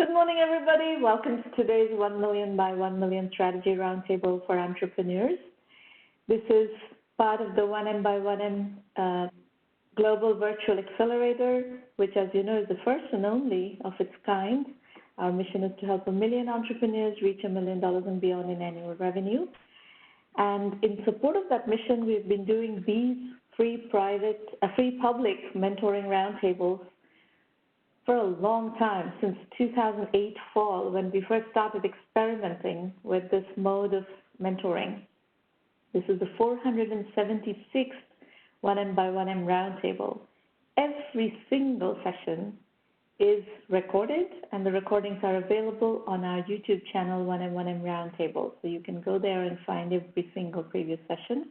Good morning, everybody. Welcome to today's 1Mby1M Strategy Roundtable for Entrepreneurs. This is part of the 1Mby1M Global Virtual Accelerator, which, as you know, is the first and only of its kind. Our mission is to help 1 million entrepreneurs reach $1 million and beyond in annual revenue. And in support of that mission, we've been doing these free public mentoring roundtables for a long time, since 2008 fall, when we first started experimenting with this mode of mentoring. This is the 476th 1M1M roundtable. Every single session is recorded, and the recordings are available on our YouTube channel, 1M1M Roundtable. So you can go there and find every single previous session.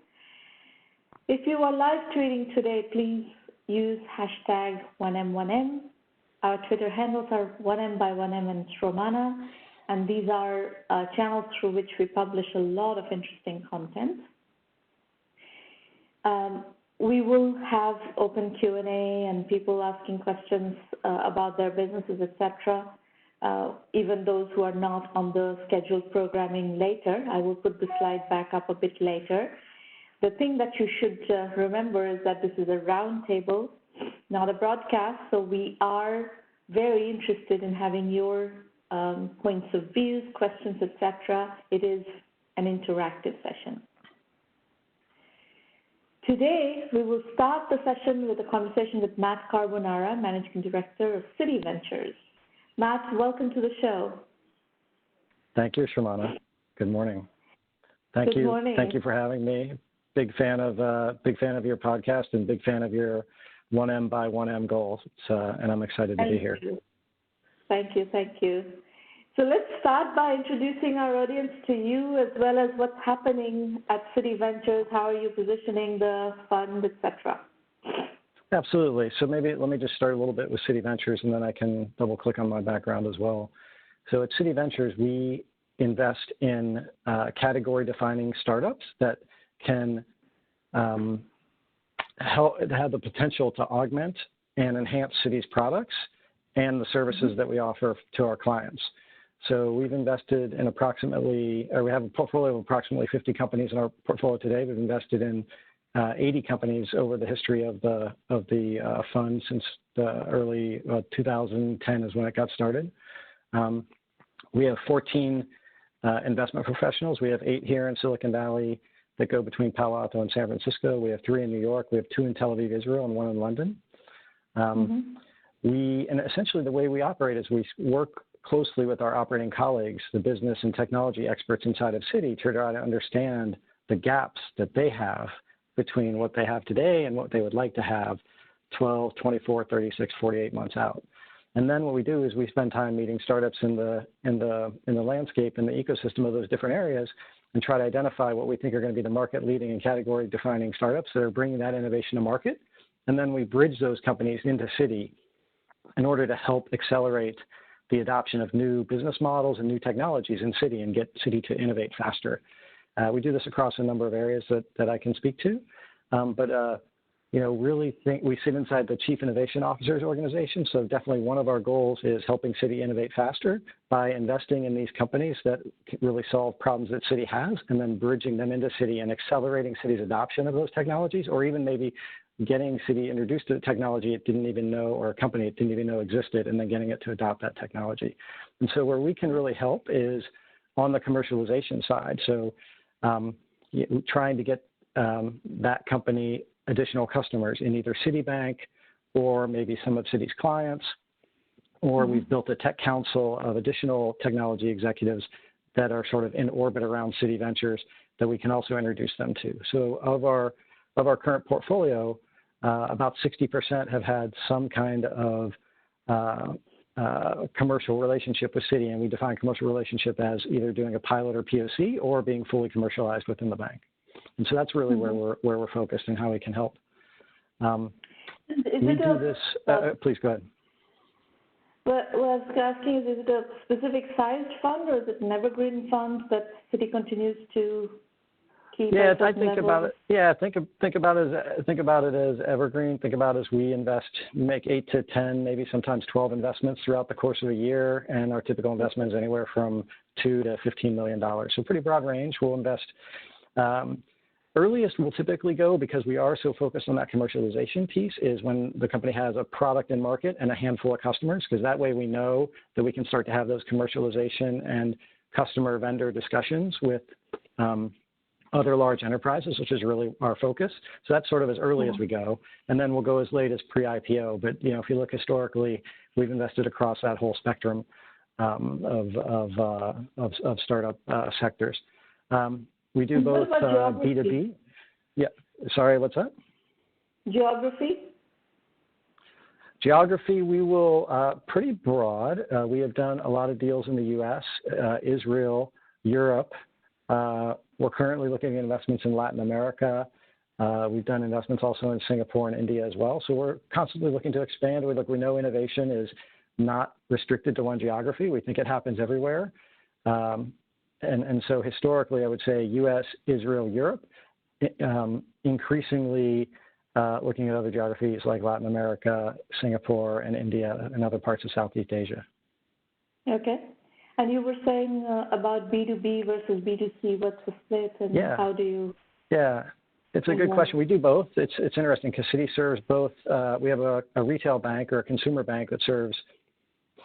If you are live tweeting today, please use hashtag 1M1M. Our Twitter handles are 1M1M and Stromana, and these are channels through which we publish a lot of interesting content. We will have open Q&A and people asking questions about their businesses, etc. Even those who are not on the scheduled programming later. I will put the slide back up a bit later. The thing that you should remember is that this is a roundtable, not a broadcast, so we are very interested in having your points of views, questions, etc. It is an interactive session. Today, we will start the session with a conversation with Matt Carbonara, Managing Director of Citi Ventures. Matt, welcome to the show. Thank you, Sharmana. Good morning. Thank you for having me. Big fan of your podcast and big fan of your 1M1M goals. And I'm excited to be here. Thank you. So let's start by introducing our audience to you, as well as what's happening at Citi Ventures. How are you positioning the fund, etc.? Absolutely. So maybe let me just start a little bit with Citi Ventures, and then I can double click on my background as well. So at Citi Ventures, we invest in category defining startups that can have the potential to augment and enhance Citi's products and the services that we offer to our clients. So we've invested in we have a portfolio of approximately 50 companies in our portfolio today. We've invested in 80 companies over the history of the fund since the early 2010 is when it got started. We have 14 investment professionals. We have 8 here in Silicon Valley that go between Palo Alto and San Francisco. We have 3 in New York. We have 2 in Tel Aviv, Israel, and 1 in London. And essentially the way we operate is we work closely with our operating colleagues, the business and technology experts inside of Citi, to try to understand the gaps that they have between what they have today and what they would like to have 12, 24, 36, 48 months out. And then what we do is we spend time meeting startups in the landscape, in the ecosystem of those different areas, and try to identify what we think are going to be the market leading and category defining startups that are bringing that innovation to market. And then we bridge those companies into Citi in order to help accelerate the adoption of new business models and new technologies in Citi and get Citi to innovate faster. We do this across a number of areas that I can speak to, really think we sit inside the Chief Innovation Officers organization. So definitely one of our goals is helping Citi innovate faster by investing in these companies that really solve problems that Citi has, and then bridging them into Citi and accelerating Citi's adoption of those technologies, or even maybe getting Citi introduced to the technology it didn't even know, or a company it didn't even know existed, and then getting it to adopt that technology. And so where we can really help is on the commercialization side. So trying to get that company additional customers in either Citibank or maybe some of Citi's clients, or we've built a tech council of additional technology executives that are sort of in orbit around Citi Ventures that we can also introduce them to. So of our current portfolio, about 60% have had some kind of commercial relationship with Citi, and we define commercial relationship as either doing a pilot or POC or being fully commercialized within the bank. And so that's really where we're focused and how we can help. Please go ahead. What I was asking is it a specific sized fund, or is it an evergreen fund that Citi continues to keep Yeah, at I certain think level? about it. Yeah, think about it as evergreen. Think about it as we make 8 to 10, maybe sometimes 12 investments throughout the course of a year, and our typical investment is anywhere from $2 to $15 million. So pretty broad range. We'll invest. Earliest we'll typically go, because we are so focused on that commercialization piece, is when the company has a product in market and a handful of customers, because that way we know that we can start to have those commercialization and customer vendor discussions with other large enterprises, which is really our focus. So that's sort of as early as we go, and then we'll go as late as pre-IPO. But if you look historically, we've invested across that whole spectrum of startup sectors. We do both B2B. Yeah. Sorry, what's that? Geography, we will pretty broad. We have done a lot of deals in the U.S., Israel, Europe. We're currently looking at investments in Latin America. We've done investments also in Singapore and India as well. So we're constantly looking to expand. We know innovation is not restricted to one geography. We think it happens everywhere. And so historically, I would say U.S., Israel, Europe, increasingly looking at other geographies like Latin America, Singapore, and India, and other parts of Southeast Asia. Okay. And you were saying about B2B versus B2C, what's the split, and how do you? Yeah, it's a good question. We do both. It's interesting because Citi serves both. We have a retail bank or a consumer bank that serves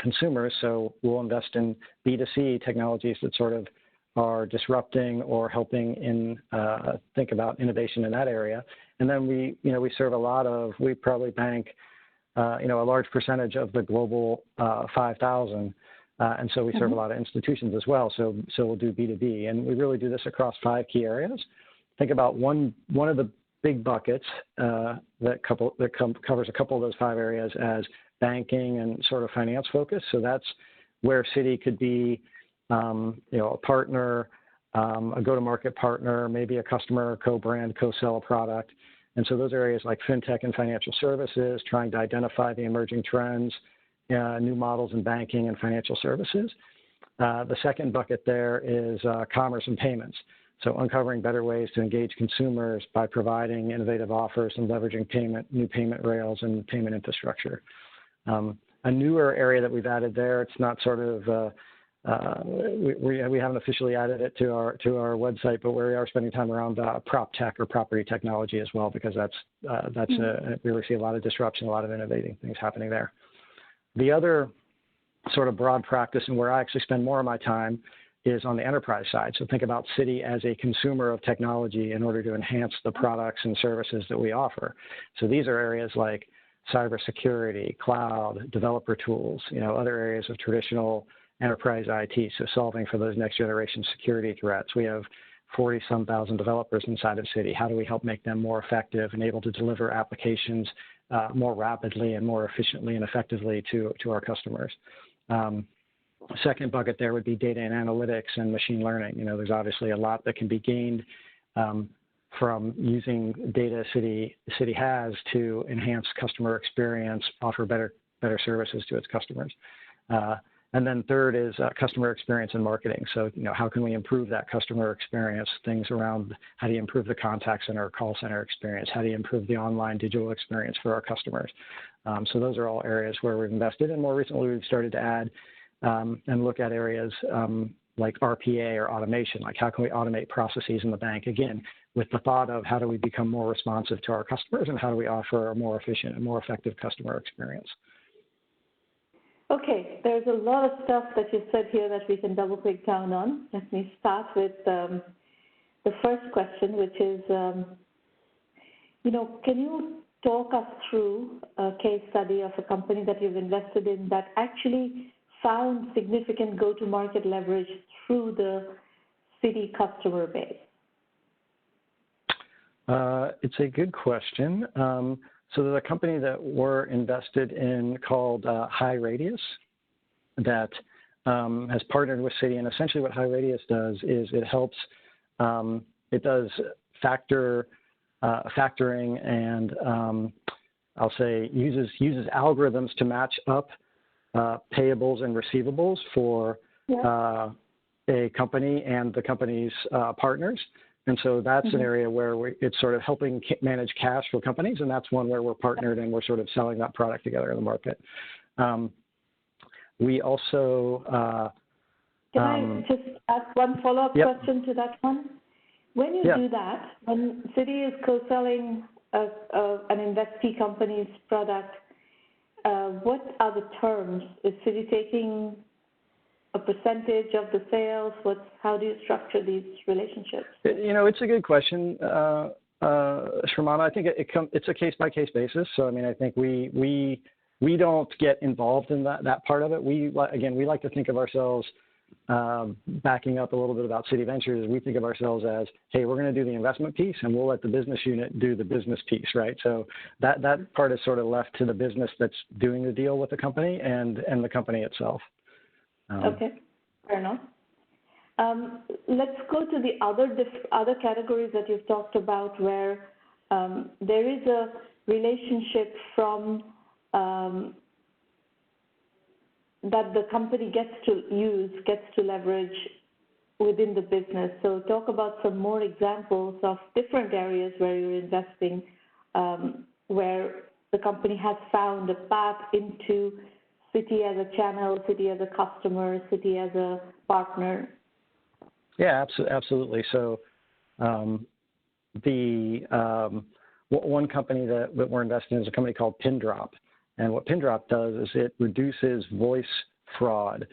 consumers, so we'll invest in B2C technologies that sort of are disrupting or helping in think about innovation in that area. And then we serve we probably bank a large percentage of the global 5,000. And so we serve a lot of institutions as well. So we'll do B2B, and we really do this across 5 key areas. Think about one of the big buckets that covers a couple of those 5 areas as banking and sort of finance focus. So that's where Citi could be, a partner, a go-to-market partner, maybe a customer, co-brand, co-sell a product. And so those areas like fintech and financial services, trying to identify the emerging trends, new models in banking and financial services. The second bucket there is commerce and payments. So uncovering better ways to engage consumers by providing innovative offers and leveraging new payment rails and payment infrastructure. A newer area that we've added there, it's not sort of, we haven't officially added it to our website, but we are spending time around prop tech or property technology as well, because we really see a lot of disruption, a lot of innovating things happening there. The other sort of broad practice, and where I actually spend more of my time, is on the enterprise side. So think about Citi as a consumer of technology in order to enhance the products and services that we offer. So these are areas like cybersecurity, cloud, developer tools, other areas of traditional enterprise IT, so solving for those next generation security threats. We have 40-some thousand developers inside of Citi. How do we help make them more effective and able to deliver applications more rapidly and more efficiently and effectively to our customers? Second bucket there would be data and analytics and machine learning. There's obviously a lot that can be gained from using data Citi has to enhance customer experience, offer better services to its customers. And then third is customer experience and marketing. So, how can we improve that customer experience? Things around how do you improve the contact center or call center experience? How do you improve the online digital experience for our customers? So those are all areas where we've invested. And more recently, we've started to add and look at areas like RPA or automation, like how can we automate processes in the bank? Again, with the thought of how do we become more responsive to our customers and how do we offer a more efficient and more effective customer experience? Okay, there's a lot of stuff that you said here that we can double click down on. Let me start with the first question, which is, can you talk us through a case study of a company that you've invested in that actually found significant go-to-market leverage through the Citi customer base? It's a good question. So there's a company that we're invested in called High Radius that has partnered with Citi. And essentially what High Radius does is it helps, it does factoring and I'll say uses algorithms to match up payables and receivables for a company and the company's partners. And so that's an area where it's sort of helping manage cash for companies, and that's one where we're partnered and we're sort of selling that product together in the market. We also can I just ask one follow-up question to that one? When you do that, when Citi is co-selling an investee company's product, what are the terms? Is Citi taking a percentage of the sales? How do you structure these relationships? It's a good question, Shramana. I think it's a case-by-case basis. So, I mean, I think we don't get involved in that part of it. We like to think of ourselves, backing up a little bit about Citi Ventures, we think of ourselves as, hey, we're going to do the investment piece and we'll let the business unit do the business piece, right? So that part is sort of left to the business that's doing the deal with the company and the company itself. Okay, fair enough. Let's go to the other categories that you've talked about where there is a relationship from that the company gets to leverage within the business. So talk about some more examples of different areas where you're investing, where the company has found a path into Citi as a channel, Citi as a customer, Citi as a partner. Yeah, absolutely. So one company that we're investing in is a company called Pindrop. And what Pindrop does is it reduces voice fraud.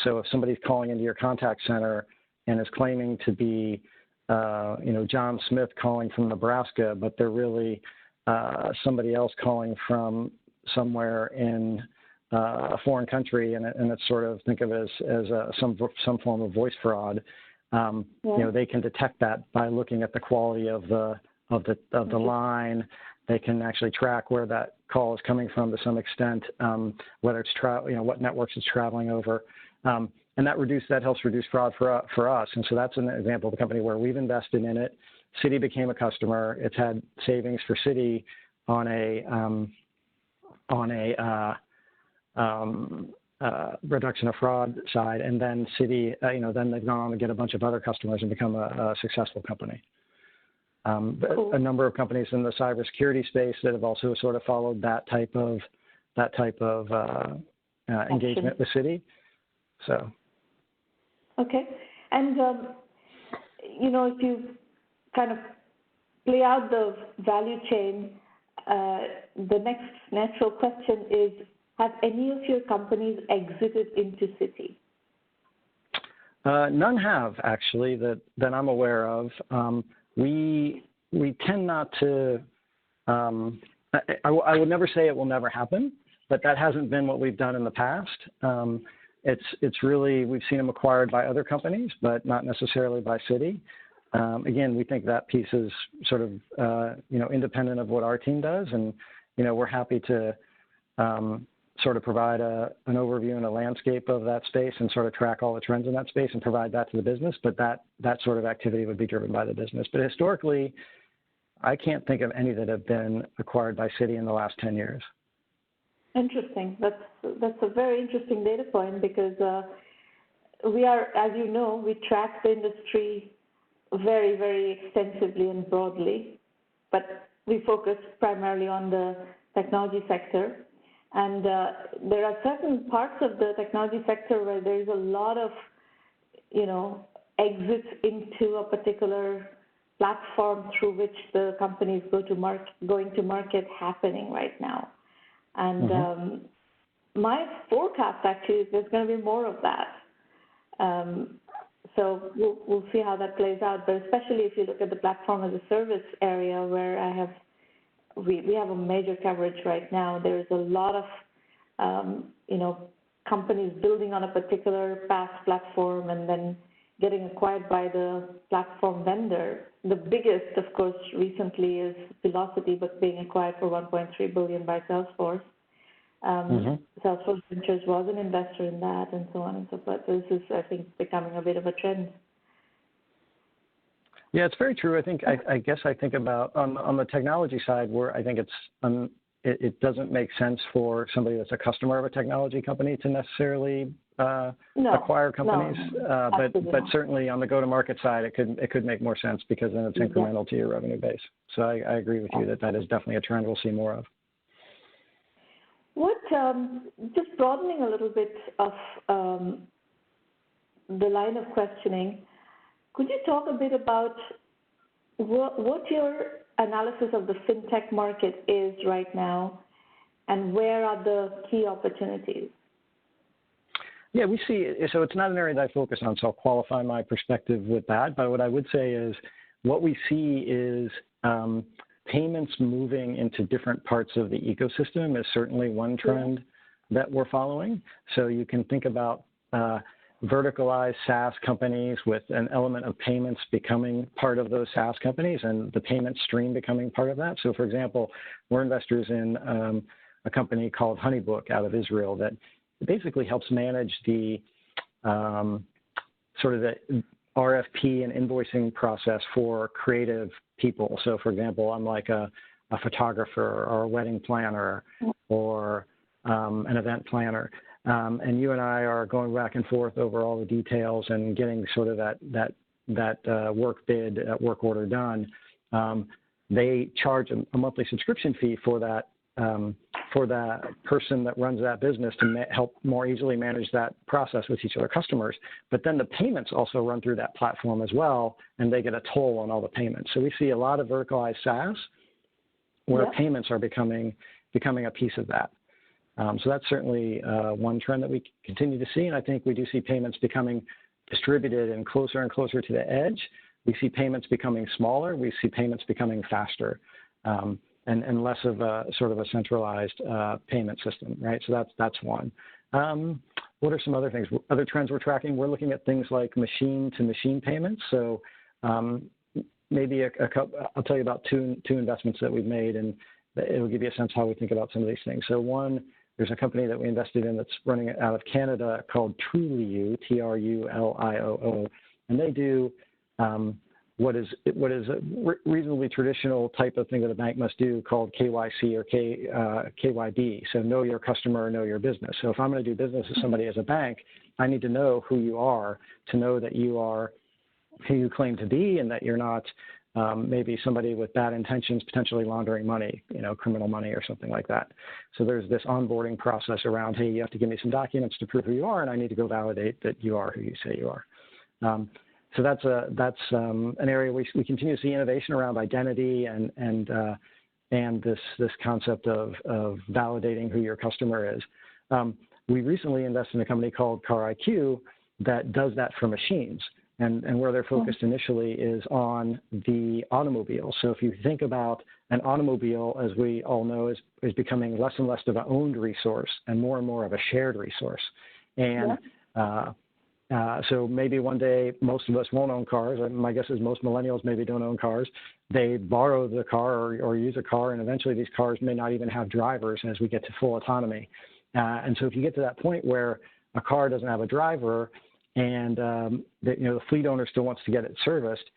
So if somebody's calling into your contact center and is claiming to be, John Smith calling from Nebraska, but they're really somebody else calling from somewhere in a foreign country, and it's sort of think of it as some form of voice fraud. They can detect that by looking at the quality of the line. They can actually track where that call is coming from to some extent, whether it's what networks it's traveling over, and that helps reduce fraud for us. And so that's an example of a company where we've invested in it. Citi became a customer. It's had savings for Citi on a reduction of fraud side, and then Citi, then they've gone on to get a bunch of other customers and become a successful company. Cool. A number of companies in the cybersecurity space that have also sort of followed that type of engagement with Citi. So. Okay, and if you kind of play out the value chain, the next natural question is: have any of your companies exited into Citi? None have, actually, that I'm aware of. We tend not to. I would never say it will never happen, but that hasn't been what we've done in the past. It's really, we've seen them acquired by other companies, but not necessarily by Citi. Again, we think that piece is sort of independent of what our team does, and we're happy to sort of provide an overview and a landscape of that space and sort of track all the trends in that space and provide that to the business. But that sort of activity would be driven by the business. But historically, I can't think of any that have been acquired by Citi in the last 10 years. Interesting. That's a very interesting data point, because we are, as you know, we track the industry very, very extensively and broadly, but we focus primarily on the technology sector. And there are certain parts of the technology sector where there is a lot of, exits into a particular platform through which the companies going to market happening right now. And my forecast actually is there's going to be more of that. So we'll see how that plays out. But especially if you look at the platform as a service area, where we have a major coverage right now. There is a lot of, companies building on a particular PaaS platform and then getting acquired by the platform vendor. The biggest, of course, recently is Velocity, but being acquired for $1.3 billion by Salesforce. Salesforce Ventures was an investor in that, and so on and so forth. So this is, I think, becoming a bit of a trend. Yeah, it's very true. I think I guess I think about on the technology side, where I think it doesn't make sense for somebody that's a customer of a technology company to necessarily acquire companies, but certainly on the go-to-market side, it could make more sense because then it's incremental to your revenue base. So I agree with you that is definitely a trend we'll see more of. What, just broadening a little bit of the line of questioning, could you talk a bit about what your analysis of the fintech market is right now, and where are the key opportunities? Yeah, we see, so it's not an area that I focus on, so I'll qualify my perspective with that. But what I would say is what we see is payments moving into different parts of the ecosystem is certainly one trend that we're following. So you can think about verticalized SaaS companies with an element of payments becoming part of those SaaS companies and the payment stream becoming part of that. So for example, we're investors in a company called Honeybook out of Israel that basically helps manage the sort of the RFP and invoicing process for creative people. So for example, I'm like a photographer or a wedding planner or an event planner. And you and I are going back and forth over all the details and getting sort of that work bid, work order done. They charge a monthly subscription fee for that person that runs that business to help more easily manage that process with each of their customers. But then the payments also run through that platform as well, and they get a toll on all the payments. So we see a lot of verticalized SaaS where payments are becoming a piece of that. So that's certainly one trend that we continue to see, and I think we do see payments becoming distributed and closer to the edge. We see payments becoming smaller. We see payments becoming faster. And less of a sort of a centralized payment system, right? So that's one. What are some other things? Other trends we're tracking? We're looking at things like machine-to-machine payments. So maybe I'll tell you about two investments that we've made, and it'll give you a sense how we think about some of these things. So one, there's a company that we invested in that's running out of Canada called Trulioo, Trulioo, and they do what is a reasonably traditional type of thing that a bank must do called KYC or KYB. So know your customer, know your business. So if I'm going to do business with somebody as a bank, I need to know who you are to know that you are who you claim to be and that you're not maybe somebody with bad intentions, potentially laundering money, criminal money or something like that. So there's this onboarding process around, hey, you have to give me some documents to prove who you are, and I need to go validate that you are who you say you are. So that's an area we continue to see innovation around identity and this concept of validating who your customer is. We recently invested in a company called CarIQ that does that for machines, and where they're focused initially is on the automobile. So if you think about an automobile, as we all know, is becoming less and less of an owned resource and more of a shared resource. And so maybe one day most of us won't own cars. My guess is most millennials maybe don't own cars. They borrow the car or use a car, and eventually these cars may not even have drivers as we get to full autonomy. And so if you get to that point where a car doesn't have a driver and the fleet owner still wants to get it serviced,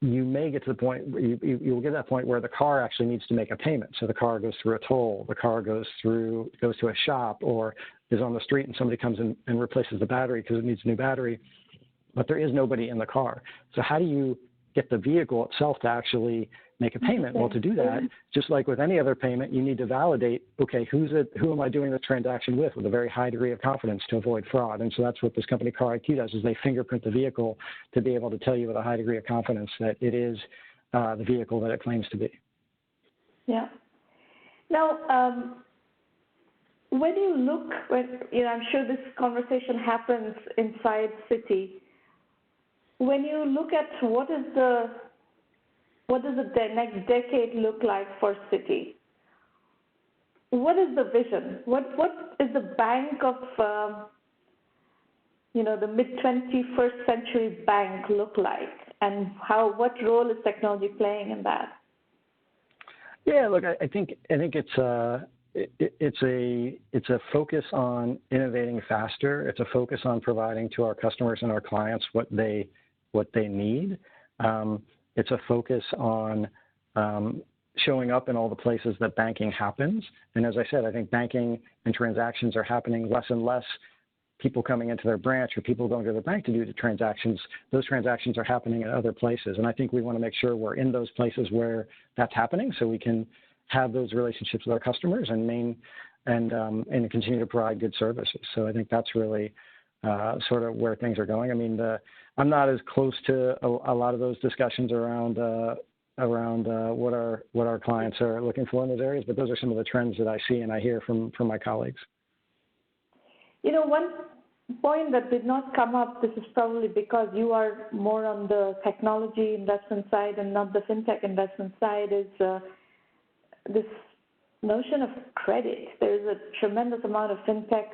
you may get to the point where you will get to that point where the car actually needs to make a payment. So the car goes through a toll, the car goes to a shop, or is on the street and somebody comes in and replaces the battery because it needs a new battery, but there is nobody in the car. So how do you get the vehicle itself to actually make a payment? Well, to do that, just like with any other payment, you need to validate, okay, who am I doing the transaction with a very high degree of confidence to avoid fraud. And so that's what this company CarIQ does, is they fingerprint the vehicle to be able to tell you with a high degree of confidence that it is the vehicle that it claims to be. Yeah. Now, when you look, I'm sure this conversation happens inside Citi. When you look at what does the next decade look like for Citi? What is the vision? What is the bank of the mid-21st century bank look like, and what role is technology playing in that? Yeah, look, I think it's a focus on innovating faster. It's a focus on providing to our customers and our clients what they need. It's a focus on showing up in all the places that banking happens. And as I said, I think banking and transactions are happening less and less people coming into their branch or people going to their bank to do the transactions, those transactions are happening at other places. And I think we want to make sure we're in those places where that's happening so we can have those relationships with our customers and continue to provide good services. So I think that's really sort of where things are going. I mean, I'm not as close to a lot of those discussions around what our clients are looking for in those areas, but those are some of the trends that I see and I hear from my colleagues. You know, one point that did not come up, this is probably because you are more on the technology investment side and not the fintech investment side, is this notion of credit. There's a tremendous amount of fintech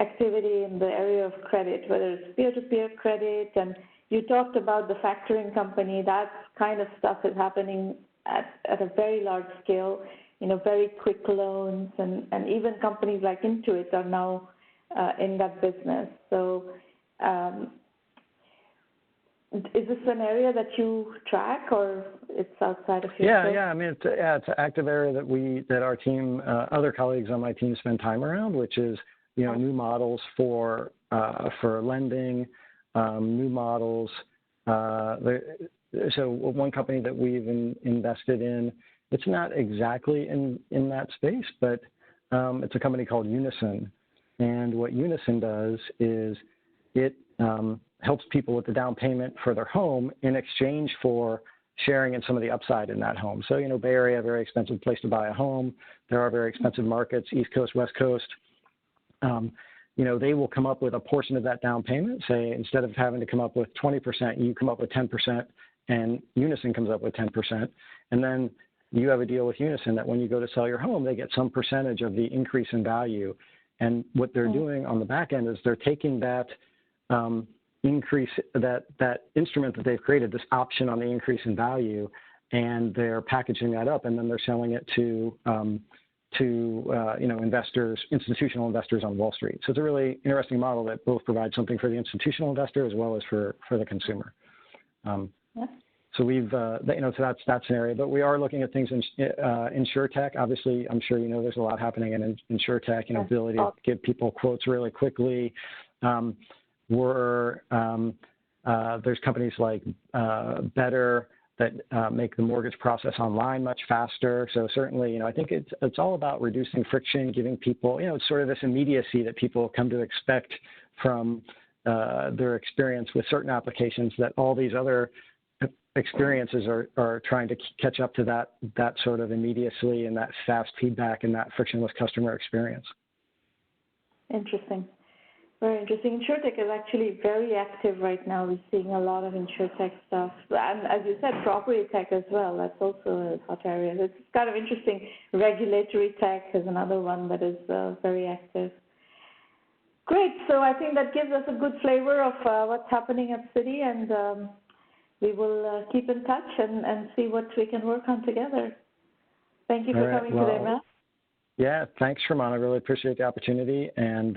activity in the area of credit, whether it's peer-to-peer credit, and you talked about the factoring company. That kind of stuff is happening at a very large scale, you know, very quick loans, and even companies like Intuit are now in that business. So is this an area that you track, or it's outside of your scope? Yeah. I mean, it's an active area that our team, other colleagues on my team spend time around, which is, you know, new models for lending, new models. So one company that we've invested in, it's not exactly in that space, but it's a company called Unison. And what Unison does is it helps people with the down payment for their home in exchange for sharing in some of the upside in that home. So, you know, Bay Area, very expensive place to buy a home. There are very expensive markets, East Coast, West Coast. You know, they will come up with a portion of that down payment. Say, instead of having to come up with 20%, you come up with 10%, and Unison comes up with 10%. And then you have a deal with Unison that when you go to sell your home, they get some percentage of the increase in value. And what they're doing on the back end is they're taking that increase, that instrument that they've created, this option on the increase in value, and they're packaging that up, and then they're selling it to you know, investors, institutional investors on Wall Street. So it's a really interesting model that both provides something for the institutional investor as well as for the consumer. So we've, you know, so that's an area, but we are looking at things in InsurTech. Obviously, I'm sure you know there's a lot happening in InsurTech, you know, ability to give people quotes really quickly. There's companies like Better that make the mortgage process online much faster. So certainly, you know, I think it's all about reducing friction, giving people, you know, it's sort of this immediacy that people come to expect from their experience with certain applications that all these other experiences are trying to catch up to that sort of immediacy and that fast feedback and that frictionless customer experience. Interesting. Very interesting. InsurTech is actually very active right now. We're seeing a lot of InsurTech stuff. And as you said, property tech as well. That's also a hot area. It's kind of interesting. Regulatory tech is another one that is very active. Great. So I think that gives us a good flavor of what's happening at Citi, and we will keep in touch and see what we can work on together. Thank you for coming today, Matt. Yeah, thanks, Sharman. I really appreciate the opportunity, and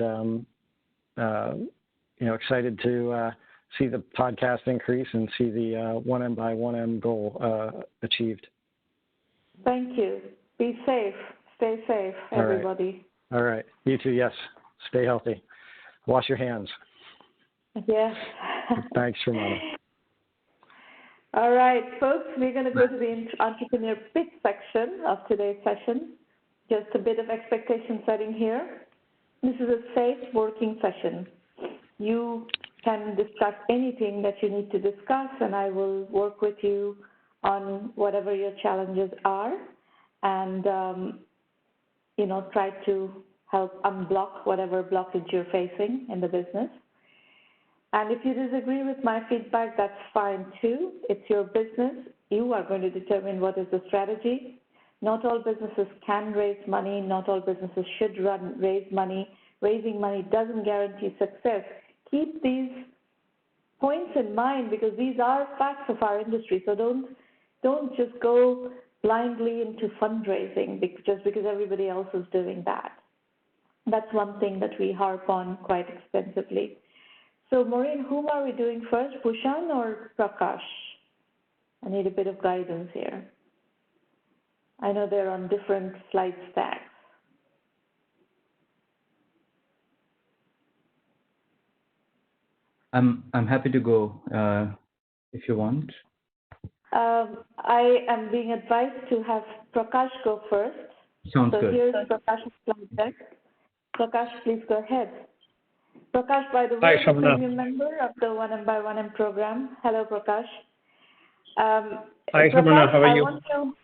you know, excited to see the podcast increase and see the 1M goal achieved. Thank you. Be safe. Stay safe, everybody. All right. You too, yes. Stay healthy. Wash your hands. Yes. Thanks, Sharman. All right, folks, we're going to go to the entrepreneur pitch section of today's session. Just a bit of expectation setting here. This is a safe working session. You can discuss anything that you need to discuss, and I will work with you on whatever your challenges are, and you know, try to help unblock whatever blockage you're facing in the business. And if you disagree with my feedback, that's fine too. It's your business. You are going to determine what is the strategy. Not all businesses can raise money. Not all businesses should raise money. Raising money doesn't guarantee success. Keep these points in mind, because these are facts of our industry. So don't just go blindly into fundraising just because everybody else is doing that. That's one thing that we harp on quite extensively. So Maureen, whom are we doing first, Bhushan or Prakash? I need a bit of guidance here. I know they're on different slide stacks. I'm happy to go if you want. I am being advised to have Prakash go first. Sounds good. So here's Prakash's slide deck. Prakash, please go ahead. Prakash, by the way, is a premium member of the 1M1M program. Hello, Prakash. Hi, Carbonara. How are you?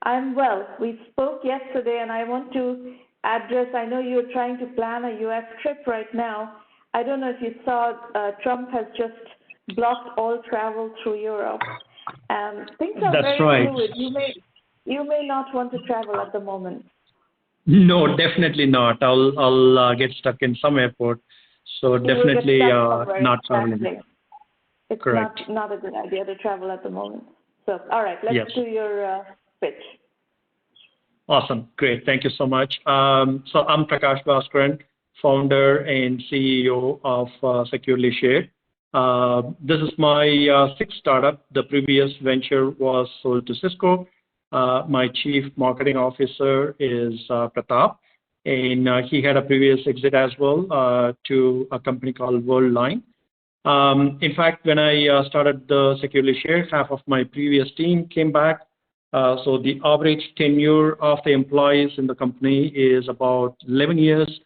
I'm well. We spoke yesterday, and I want to address, I know you're trying to plan a U.S. trip right now. I don't know if you saw, Trump has just blocked all travel through Europe. Things are very fluid. You may not want to travel at the moment. No, definitely not. I'll get stuck in some airport, so definitely not traveling. It's correct. Not a good idea to travel at the moment. So, all right, let's do your pitch. Awesome, great. Thank you so much. So I'm Prakash Bhaskaran, founder and CEO of SecurelyShare. This is my sixth startup. The previous venture was sold to Cisco. My chief marketing officer is Pratap, and he had a previous exit as well to a company called Worldline. In fact, when I started the SecurelyShare, half of my previous team came back. So the average tenure of the employees in the company is about 11 years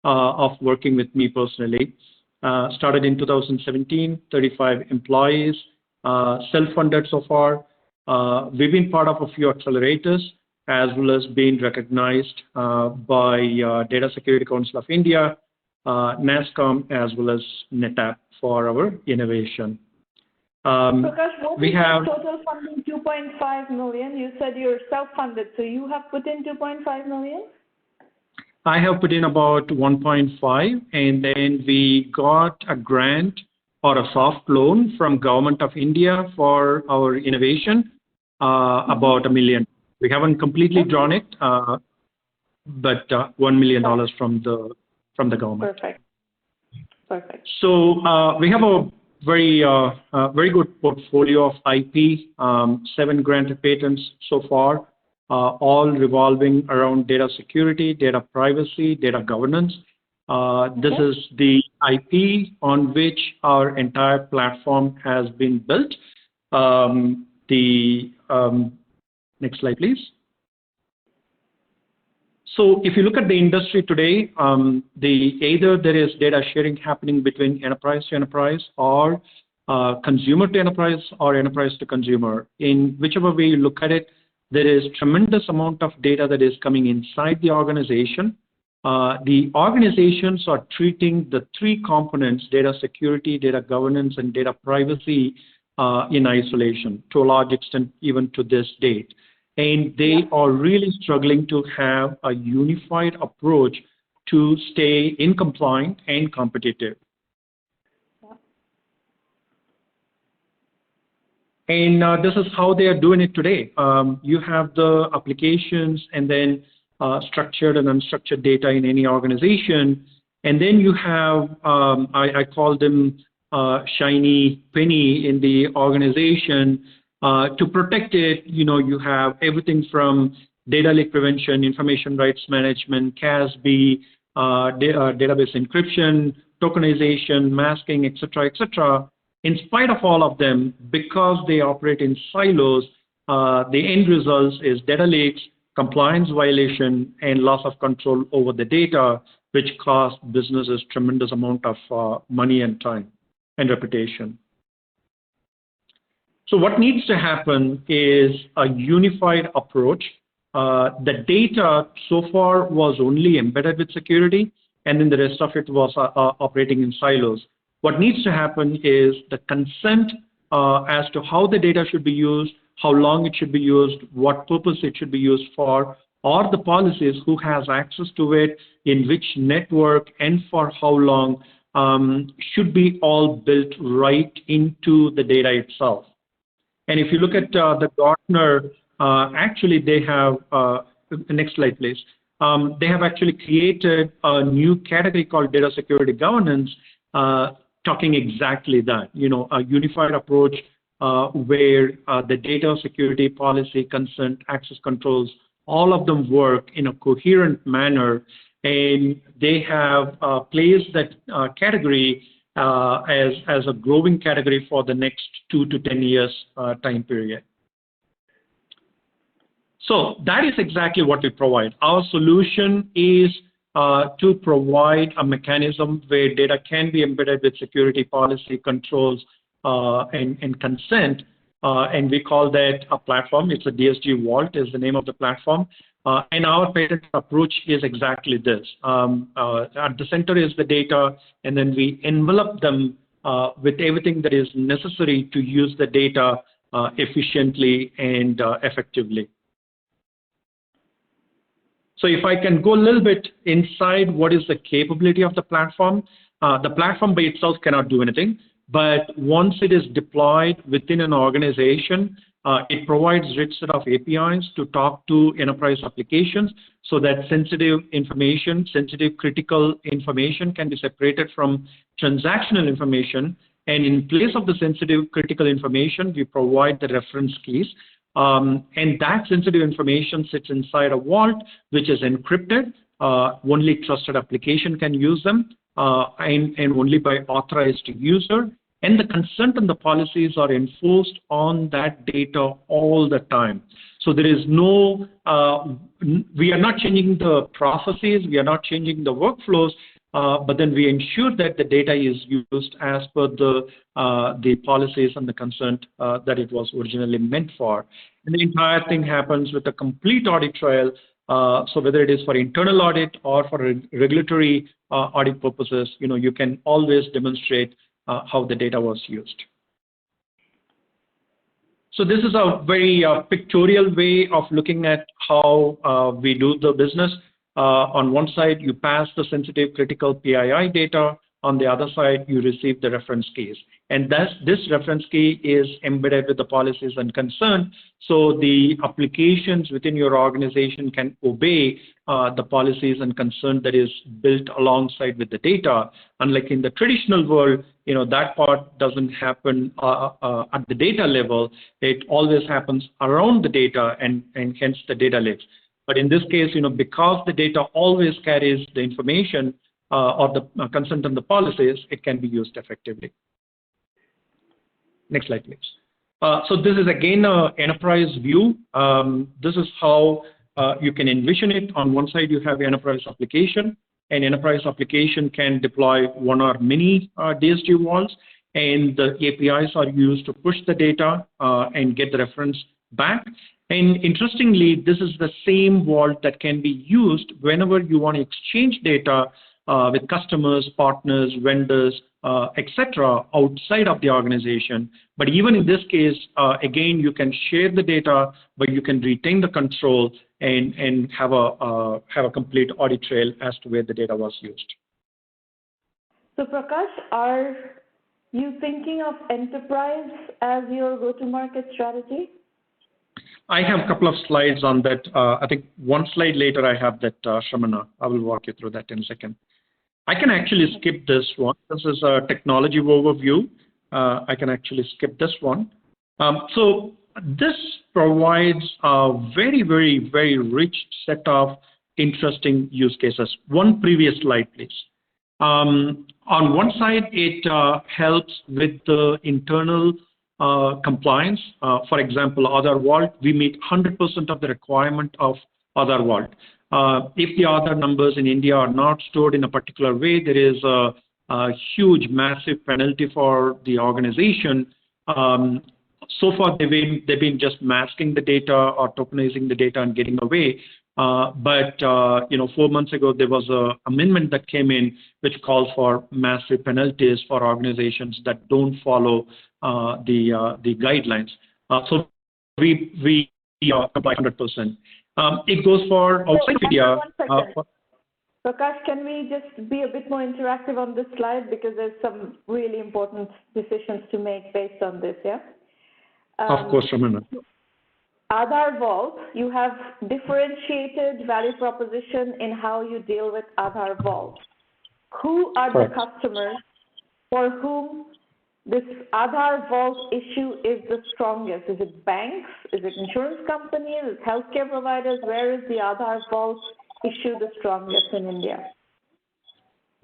of working with me personally. Started in 2017, 35 employees, self-funded so far. We've been part of a few accelerators as well as being recognized by Data Security Council of India, NASSCOM, as well as NetApp for our innovation. Prakash, what is the total funding? 2.5 million. You said you're self-funded, so you have put in 2.5 million? I have put in about 1.5, and then we got a grant or a soft loan from Government of India for our innovation, about $1 million. We haven't completely drawn it, but $1 million from the government. Perfect. So we have a very good portfolio of IP, 7 granted patents so far, all revolving around data security, data privacy, data governance. This is the IP on which our entire platform has been built. Next slide, please. So if you look at the industry today, either there is data sharing happening between enterprise to enterprise, or consumer to enterprise, or enterprise to consumer. In whichever way you look at it, there is tremendous amount of data that is coming inside the organization. The organizations are treating the 3 components, data security, data governance, and data privacy, in isolation, to a large extent, even to this date. And they are really struggling to have a unified approach to stay in compliant and competitive. And this is how they are doing it today. You have the applications and then structured and unstructured data in any organization. And then you have, I call them shiny penny in the organization. To protect it, you have everything from data leak prevention, information rights management, CASB, database encryption, tokenization, masking, etc. In spite of all of them, because they operate in silos, the end result is data leaks, compliance violation, and loss of control over the data, which cost businesses tremendous amount of money and time and reputation. So what needs to happen is a unified approach. The data so far was only embedded with security, and then the rest of it was operating in silos. What needs to happen is the consent as to how the data should be used, how long it should be used, what purpose it should be used for, or the policies, who has access to it, in which network, and for how long, should be all built right into the data itself. And if you look at the Gartner, actually they have, next slide please, they have actually created a new category called data security governance, talking exactly that, a unified approach where the data security policy, consent, access controls, all of them work in a coherent manner, and they have placed that category as a growing category for the next 2 to 10 years time period. So that is exactly what we provide. Our solution is to provide a mechanism where data can be embedded with security policy controls and consent, and we call that a platform. It's a DSG Vault is the name of the platform. And our patent approach is exactly this. At the center is the data, and then we envelop them with everything that is necessary to use the data efficiently and effectively. So if I can go a little bit inside what is the capability of the platform by itself cannot do anything, but once it is deployed within an organization, it provides rich set of APIs to talk to enterprise applications so that sensitive information, sensitive critical information can be separated from transactional information. And in place of the sensitive critical information, we provide the reference keys. And that sensitive information sits inside a vault, which is encrypted. Only trusted application can use them, and only by authorized user. And the consent and the policies are enforced on that data all the time. So there is no, we are not changing the processes, we are not changing the workflows, but then we ensure that the data is used as per the policies and the consent that it was originally meant for. And the entire thing happens with a complete audit trail. So whether it is for internal audit or for regulatory audit purposes, you can always demonstrate how the data was used. So this is a very pictorial way of looking at how we do the business. On one side, you pass the sensitive critical PII data. On the other side, you receive the reference keys. And this reference key is embedded with the policies and concern. So the applications within your organization can obey the policies and concern that is built alongside with the data. Unlike in the traditional world, that part doesn't happen at the data level. It always happens around the data and hence the data lives. But in this case, because the data always carries the information or the consent and the policies, it can be used effectively. Next slide, please. So this is again an enterprise view. This is how you can envision it. On one side, you have enterprise application. An enterprise application can deploy one or many DSG vaults, and the APIs are used to push the data and get the reference back. And interestingly, this is the same vault that can be used whenever you want to exchange data with customers, partners, vendors, etc., outside of the organization. But even in this case, again, you can share the data, but you can retain the control and have a complete audit trail as to where the data was used. So Prakash, are you thinking of enterprise as your go-to-market strategy? I have a couple of slides on that. I think one slide later I have that, Shramana. I will walk you through that in a second. I can actually skip this one. This is a technology overview. I can actually skip this one. So this provides a very, very, very rich set of interesting use cases. One previous slide, please. On one side, it helps with the internal compliance. For example, Aadhaar Vault, we meet 100% of the requirement of Aadhaar Vault. If the Aadhaar numbers in India are not stored in a particular way, there is a huge, massive penalty for the organization. So far, they've been just masking the data or tokenizing the data and getting away. But 4 months ago, there was an amendment that came in which calls for massive penalties for organizations that don't follow the guidelines. So we comply 100%. It goes for outside India. Prakash, can we just be a bit more interactive on this slide because there's some really important decisions to make based on this, yeah? Of course, Ramana. Aadhaar Vault, you have differentiated value proposition in how you deal with Aadhaar Vault. Who are the customers for whom this Aadhaar Vault issue is the strongest? Is it banks? Is it insurance companies? Is it healthcare providers? Where is the Aadhaar Vault issue the strongest in India?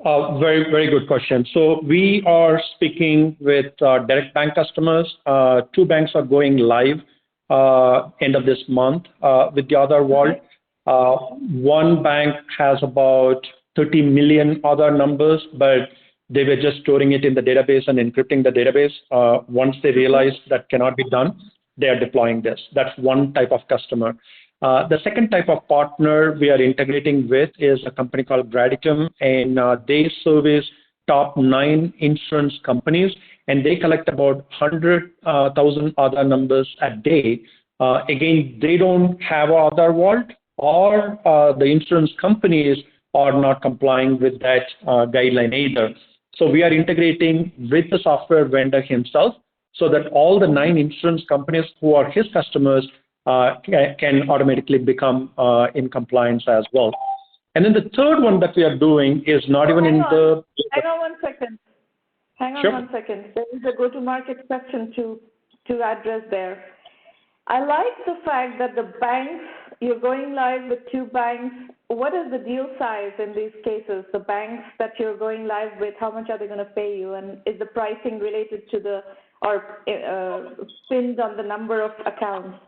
Very, very good question. So we are speaking with direct bank customers. Two banks are going live end of this month with the Aadhaar Vault. One bank has about 30 million Aadhaar numbers, but they were just storing it in the database and encrypting the database. Once they realized that cannot be done, they are deploying this. That's one type of customer. The second type of partner we are integrating with is a company called Gradicum, and they service top 9 insurance companies, and they collect about 100,000 Aadhaar numbers a day. Again, they don't have an Aadhaar Vault, or the insurance companies are not complying with that guideline either. So we are integrating with the software vendor himself so that all the 9 insurance companies who are his customers can automatically become in compliance as well. And then the third one that we are doing is not even in the... Hang on 1 second. Hang on Sure. 1 second. There is a go-to-market question to address there. I like the fact that the banks, you're going live with 2 banks. What is the deal size in these cases? The banks that you're going live with, how much are they going to pay you? And is the pricing related to the, or pinned on the number of accounts?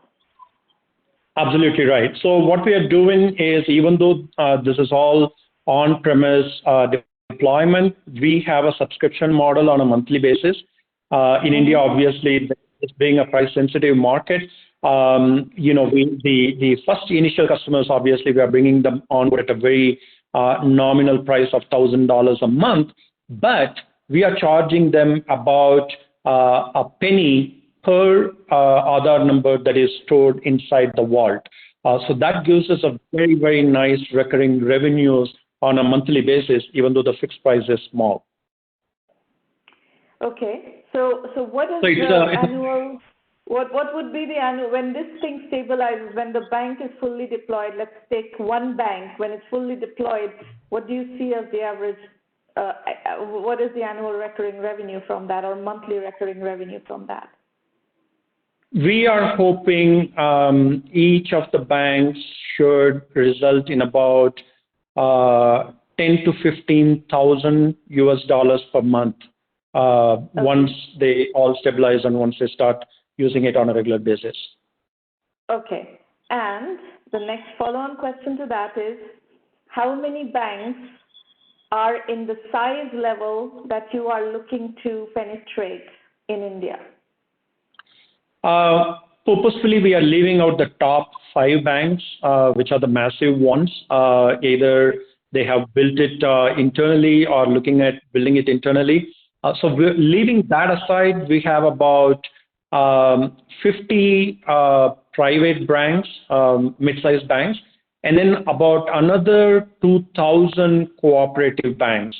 Absolutely right. So what we are doing is, even though this is all on-premise deployment, we have a subscription model on a monthly basis. In India, obviously, it's being a price-sensitive market. The first initial customers, obviously, we are bringing them on at a very nominal price of $1,000 a month, but we are charging them about a penny per Aadhaar number that is stored inside the vault. So that gives us a very, very nice recurring revenues on a monthly basis, even though the fixed price is small. Okay. So what is the annual? What would be the annual when this thing stabilizes? When the bank is fully deployed, let's take one bank. When it's fully deployed, what do you see as the average? What is the annual recurring revenue from that, or monthly recurring revenue from that? We are hoping each of the banks should result in about $10,000 to $15,000 per month once they all stabilize and once they start using it on a regular basis. Okay. And the next follow-on question to that is, how many banks are in the size level that you are looking to penetrate in India? Purposefully, we are leaving out the top 5 banks, which are the massive ones. Either they have built it internally or looking at building it internally. So we're leaving that aside. We have about 50 private banks, mid-sized banks, and then about another 2,000 cooperative banks,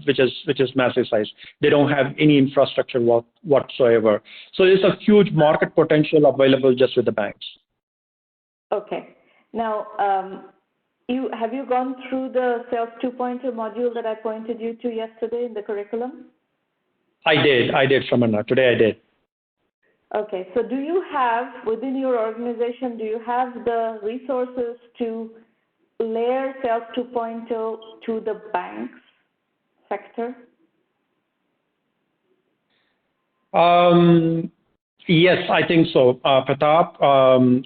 which is massive size. They don't have any infrastructure whatsoever. So there's a huge market potential available just with the banks. Okay. Now, have you gone through the Sales 2.0 module that I pointed you to yesterday in the curriculum? I did, Shramana. Today I did. Okay, so do you have, within your organization, do you have the resources to layer Sales 2.0 to the banks sector? Yes, I think so. Pratap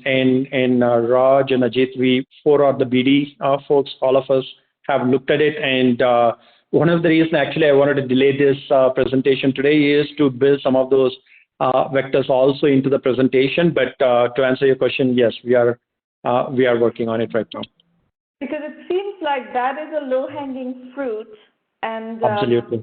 and Raj and Ajit, we 4 are the BD folks, all of us have looked at it. And one of the reasons actually I wanted to delay this presentation today is to build some of those vectors also into the presentation. But to answer your question, yes, we are working on it right now. Because it seems like that is a low-hanging fruit, and absolutely.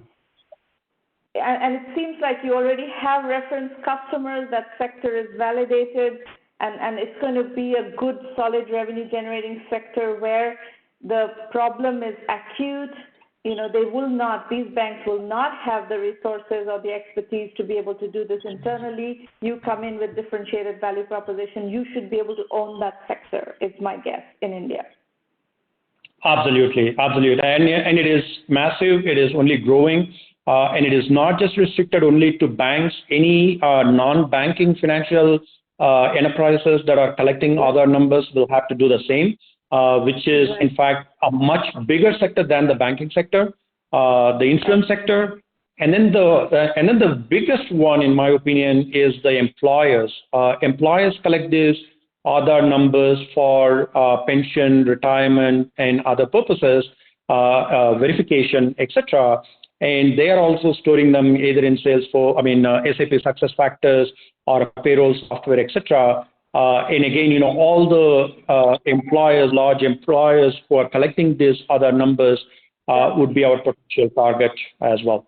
And it seems like you already have reference customers. That sector is validated, and it's going to be a good, solid revenue-generating sector where the problem is acute. These banks will not have the resources or the expertise to be able to do this internally. You come in with differentiated value proposition. You should be able to own that sector, is my guess, in India. Absolutely. And it is massive. It is only growing. And it is not just restricted only to banks. Any non-banking financial enterprises that are collecting Aadhaar numbers will have to do the same. which is in fact a much bigger sector than the banking sector, the insurance sector, and then the biggest one, in my opinion, is the employers. Employers collect these Aadhaar numbers for pension, retirement, and other purposes, verification, etc. And they are also storing them either in SAP SuccessFactors or payroll software, etc. And again, all the employers, large employers who are collecting these other numbers would be our potential target as well.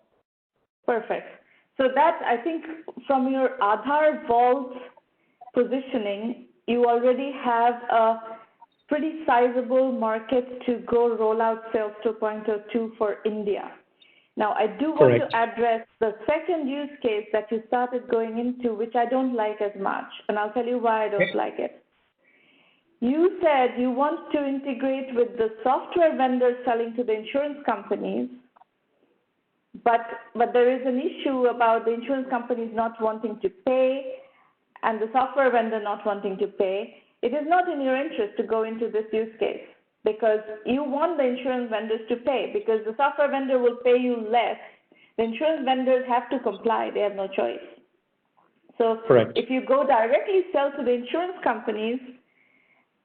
Perfect. So that, I think, from your Aadhaar Vault positioning, you already have a pretty sizable market to go roll out Sales 2.02 for India. Now, I do want to address the second use case that you started going into, which I don't like as much, and I'll tell you why I don't like it. You said you want to integrate with the software vendors selling to the insurance companies, but there is an issue about the insurance companies not wanting to pay and the software vendor not wanting to pay. It is not in your interest to go into this use case because you want the insurance vendors to pay because the software vendor will pay you less. The insurance vendors have to comply. They have no choice. So if you go directly sell to the insurance companies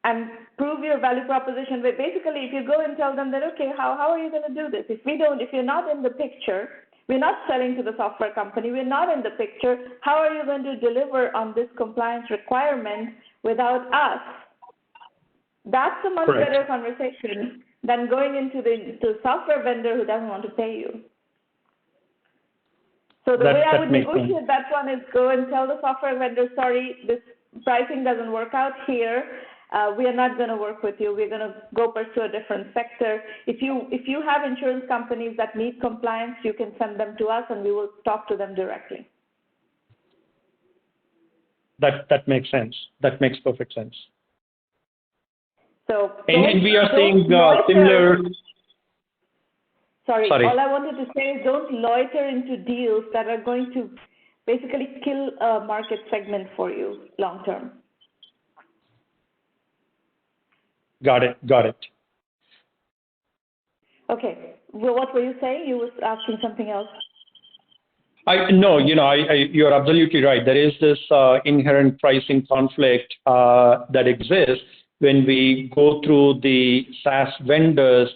and prove your value proposition, but basically if you go and tell them that, okay, how are you going to do this? If you're not in the picture, we're not selling to the software company, we're not in the picture, how are you going to deliver on this compliance requirement without us? That's a much better conversation than going into the software vendor who doesn't want to pay you. So the way I would negotiate that one is go and tell the software vendor, sorry, this pricing doesn't work out here. We are not going to work with you. We're going to go pursue a different sector. If you have insurance companies that need compliance, you can send them to us and we will talk to them directly. That makes sense. That makes perfect sense. So and we are seeing similar. Sorry, all I wanted to say is don't loiter into deals that are going to basically kill a market segment for you long term. Got it. Okay. Well, what were you saying? You were asking something else. You're absolutely right. There is this inherent pricing conflict that exists when we go through the SaaS vendors.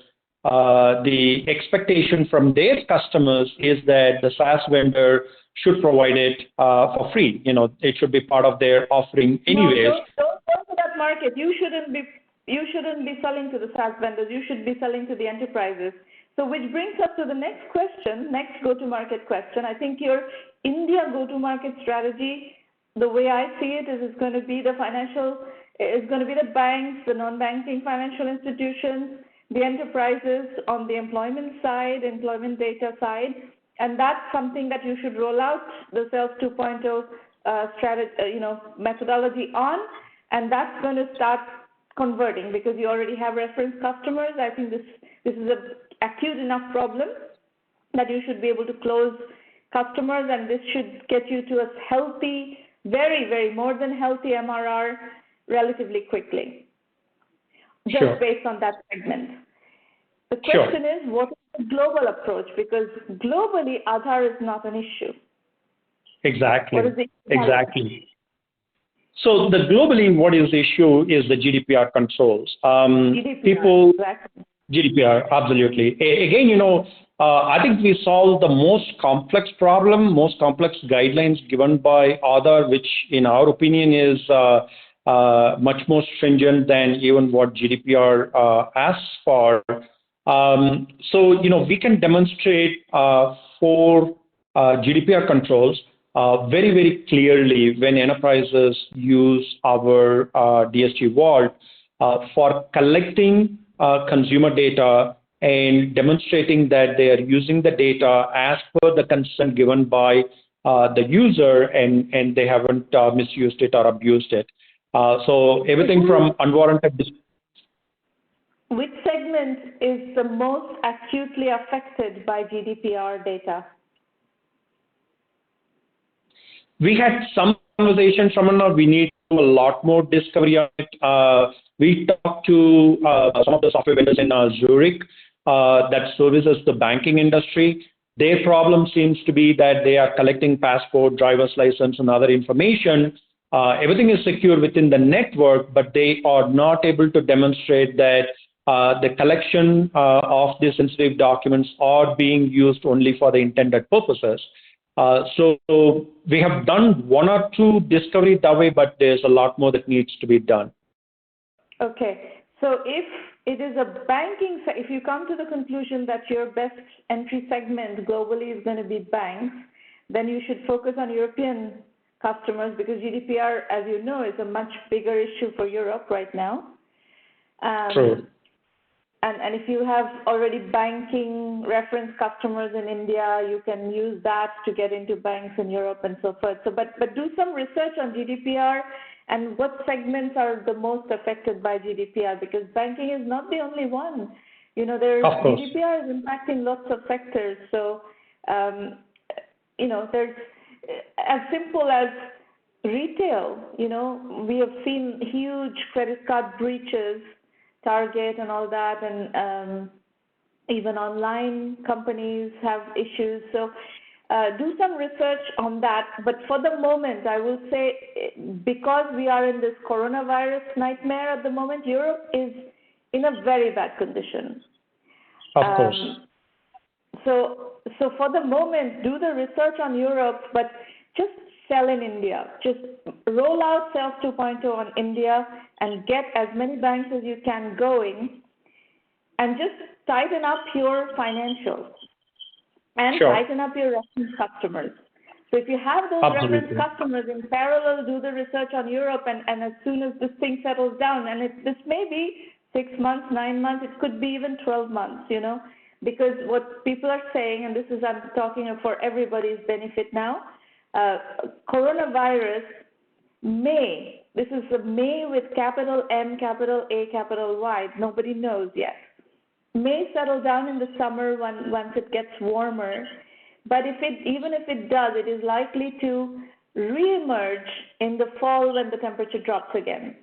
The expectation from their customers is that the SaaS vendor should provide it for free. It should be part of their offering anyways. No, don't go to that market. You shouldn't be selling to the SaaS vendors. You should be selling to the enterprises. So which brings us to the next go-to-market question. I think your India go-to-market strategy, the way I see it, is going to be the banks, the non-banking financial institutions, the enterprises on the employment side, employment data side, and that's something that you should roll out the Sales 2.0 strategy, methodology on, and that's going to start converting because you already have reference customers. I think this is an acute enough problem that you should be able to close customers, and this should get you to a healthy, very, very more than healthy MRR relatively quickly, just based on that segment. The question is, what is the global approach? Because globally, Aadhaar is not an issue. Exactly. So globally, what is the issue is the GDPR controls. GDPR, absolutely. Again, I think we solved the most complex problem, most complex guidelines given by Aadhaar, which in our opinion is much more stringent than even what GDPR asks for. We can demonstrate 4 GDPR controls very, very clearly when enterprises use our DSG Vault for collecting consumer data and demonstrating that they are using the data as per the consent given by the user and they haven't misused it or abused it. So everything from unwarranted. Which segment is the most acutely affected by GDPR data? We had some conversation, Shramana, we need to do a lot more discovery on it. We talked to some of the software vendors in Zurich that services the banking industry. Their problem seems to be that they are collecting passport, driver's license, and other information. Everything is secure within the network, but they are not able to demonstrate that the collection of these sensitive documents are being used only for the intended purposes. So we have done one or two discovery that way, but there's a lot more that needs to be done. Okay, so if it is a banking, if you come to the conclusion that your best entry segment globally is going to be banks, then you should focus on European customers because GDPR, as you know, is a much bigger issue for Europe right now. True. And if you have already banking reference customers in India, you can use that to get into banks in Europe and so forth. So, but do some research on GDPR and what segments are the most affected by GDPR, because banking is not the only one. You know, GDPR is impacting lots of sectors. So, you know, there's as simple as retail. You know, we have seen huge credit card breaches, Target and all that, and even online companies have issues. So do some research on that. But for the moment, I will say, because we are in this coronavirus nightmare at the moment, Europe is in a very bad condition. Of course. So for the moment, do the research on Europe, but just sell in India. Just roll out Sales 2.0 on India and get as many banks as you can going, and just tighten up your financials and tighten up your reference customers. So if you have those reference customers, in parallel, do the research on Europe, and as soon as this thing settles down, and this may be 6 months, 9 months, it could be even 12 months, you know, because what people are saying, and this is, I'm talking for everybody's benefit now, coronavirus this is a may with capital M, capital A, capital Y, nobody knows yet, may settle down in the summer once it gets warmer, but even if it does, it is likely to re-emerge in the fall when the temperature drops again.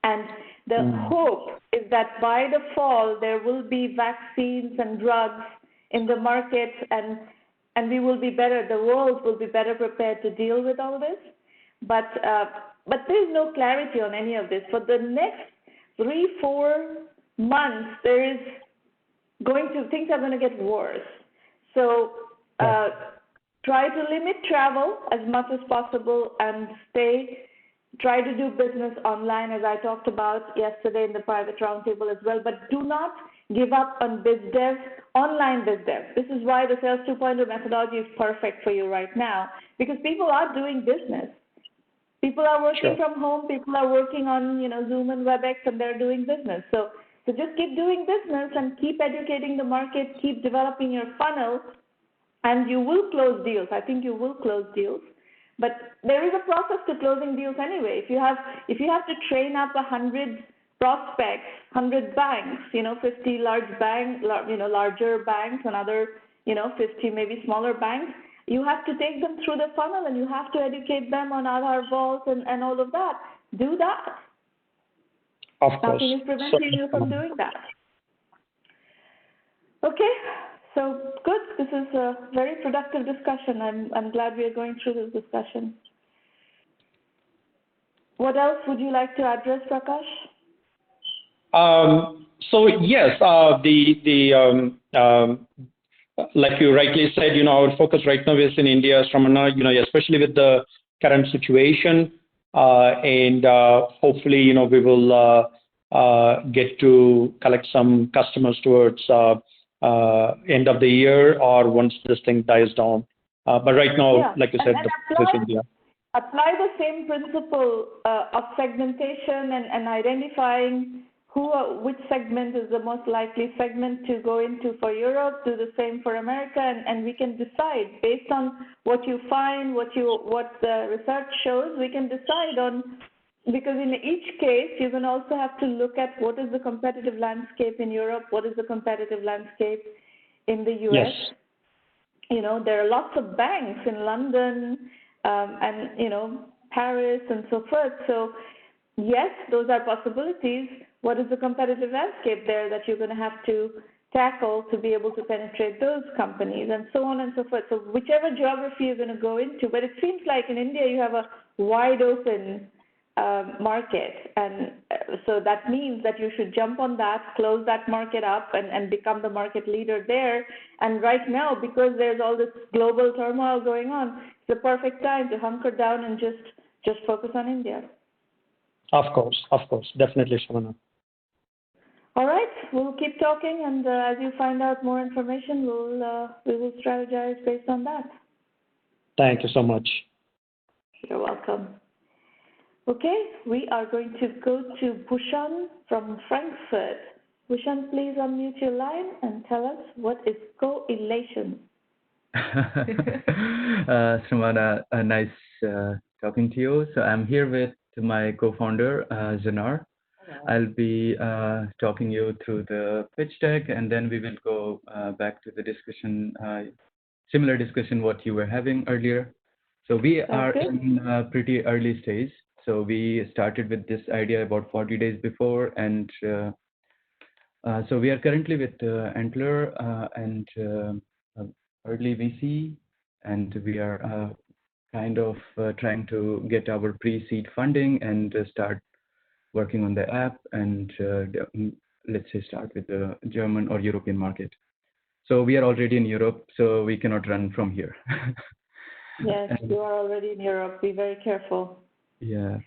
And the hope is that by the fall there will be vaccines and drugs in the market, and we will be better, the world will be better prepared to deal with all this. But there is no clarity on any of this. For the next 3-4 months, things are going to get worse. So try to limit travel as much as possible and try to do business online, as I talked about yesterday in the private roundtable as well. But do not give up on BizDev, online BizDev. This is why the Sales 2.0 methodology is perfect for you right now, because people are doing business. People are working from home. People are working on, Zoom and Webex, and they're doing business. So just keep doing business and keep educating the market, keep developing your funnel, and you will close deals. I think you will close deals. But there is a process to closing deals anyway. If you have to train up 100 prospects, 100 banks, 50 larger banks, another, 50 maybe smaller banks, you have to take them through the funnel, and you have to educate them on Aadhaar Vault and all of that. Do that. Of course. Nothing is preventing you from doing that. Okay, so good. This is a very productive discussion. I'm glad we are going through this discussion. What else would you like to address, Prakash? So yes, like you rightly said, our focus right now is in India, Shramana, especially with the current situation, and hopefully, we will get to collect some customers towards end of the year or once this thing dies down. But right now, like you said, the focus is India. Apply the same principle of segmentation and identifying which segment is the most likely segment to go into for Europe. Do the same for America, and we can decide based on what you find, what the research shows. We can decide on, because in each case you can also have to look at what is the competitive landscape in Europe, what is the competitive landscape in the US. Yes. There are lots of banks in London and Paris, and so forth. So yes, those are possibilities. What is the competitive landscape there that you're going to have to tackle to be able to penetrate those companies, and so on and so forth. So whichever geography you're going to go into, but it seems like in India you have a wide open market, and so that means that you should jump on that, close that market up, and become the market leader there. And right now, because there's all this global turmoil going on, it's the perfect time to hunker down and just focus on India. Of course, definitely, Shavana. All right, we'll keep talking, and as you find out more information, we will strategize based on that. Thank you so much. You're welcome. Okay, we are going to go to Bhushan from Frankfurt. Bhushan, please unmute your line and tell us what is correlation. Shravana, nice talking to you. So I'm here with my co-founder, Zanar. I'll be talking you through the pitch deck, and then we will go back to the discussion, similar discussion what you were having earlier. So we are in a pretty early stage. So we started with this idea about 40 days before, and so we are currently with Antler and early VC, and we are kind of trying to get our pre-seed funding and start working on the app, and let's say start with the German or European market. So we are already in Europe, so we cannot run from here. Yes, you are already in Europe. Be very careful. Yeah,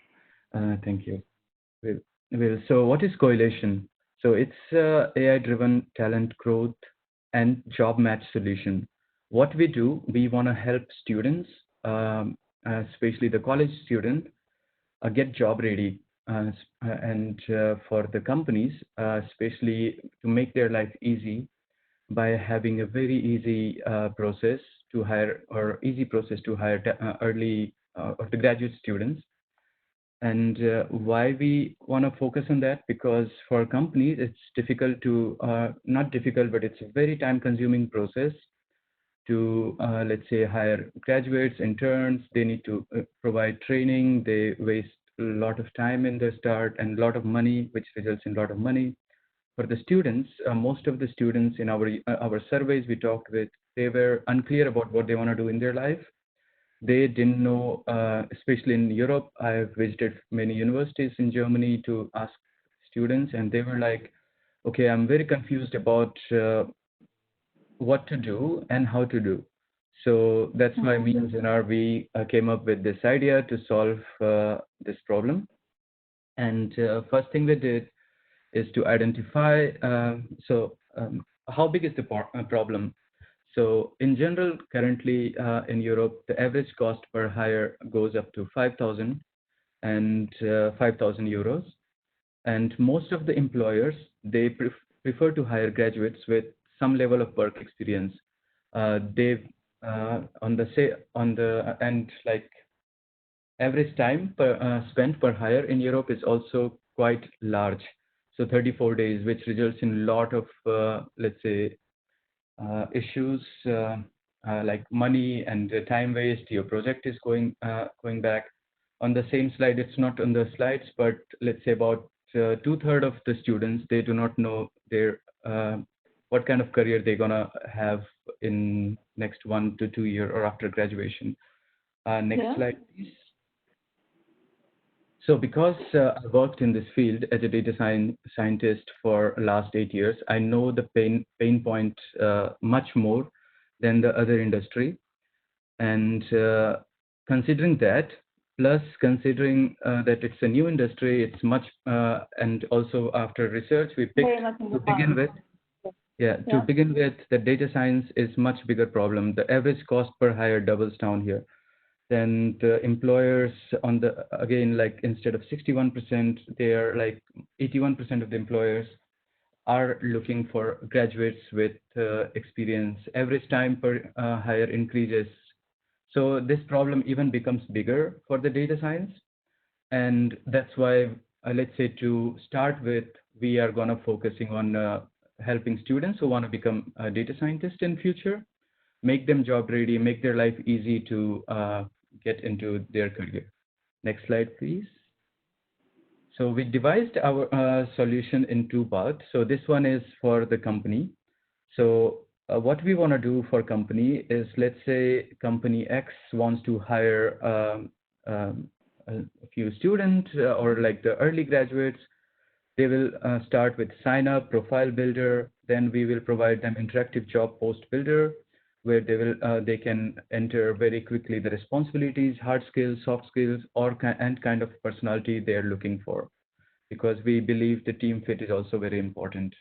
thank you. So what is Correlation? So it's AI-driven talent growth and job match solution. What we do, we want to help students, especially the college student, get job ready, and for the companies, especially to make their life easy by having a very easy process to hire, or easy process to hire early or the graduate students. And why we want to focus on that? Because for companies, it's difficult to, not difficult, but it's a very time-consuming process to, let's say, hire graduates, interns. They need to provide training. They waste a lot of time in the start and a lot of money, which results in a lot of money. For the students, most of the students in our surveys we talked with, they were unclear about what they want to do in their life. They didn't know, especially in Europe. I've visited many universities in Germany to ask students, and they were like, okay, I'm very confused about what to do and how to do. So that's why me and Zanar, we came up with this idea to solve this problem. And first thing we did is to identify, how big is the problem? So in general, currently in Europe, the average cost per hire goes up to 5,000 and 5,000 euros. And most of the employers, they prefer to hire graduates with some level of work experience. They've on the end, like average time spent per hire in Europe is also quite large. So 34 days, which results in a lot of, let's say, issues like money and time waste. Your project is going back. On the same slide, it's not on the slides, but let's say about 2/3 of the students, they do not know their what kind of career they're gonna have in next 1 to 2 years or after graduation. Next slide, please. So because I worked in this field as a data scientist for last 8 years, I know the pain point much more than the other industry. And considering that, plus considering that it's a new industry, it's much, and also after research, we picked to begin with. To begin with, the data science is much bigger problem. The average cost per hire doubles down here. Then the employers on the, again, like instead of 61%, they are like 81% of the employers are looking for graduates with experience. Average time per hire increases. So this problem even becomes bigger for the data science. And that's why, let's say to start with, we are gonna focusing on helping students who wanna become a data scientist in future, make them job ready, make their life easy to get into their career. Next slide, please. So we devised our solution in two parts. So this one is for the company. So what we want to do for company is, let's say company X wants to hire a few students or like the early graduates. They will start with sign up, profile builder. Then we will provide them interactive job post builder, where they can enter very quickly the responsibilities, hard skills, soft skills, and kind of personality they are looking for, because we believe the team fit is also very important.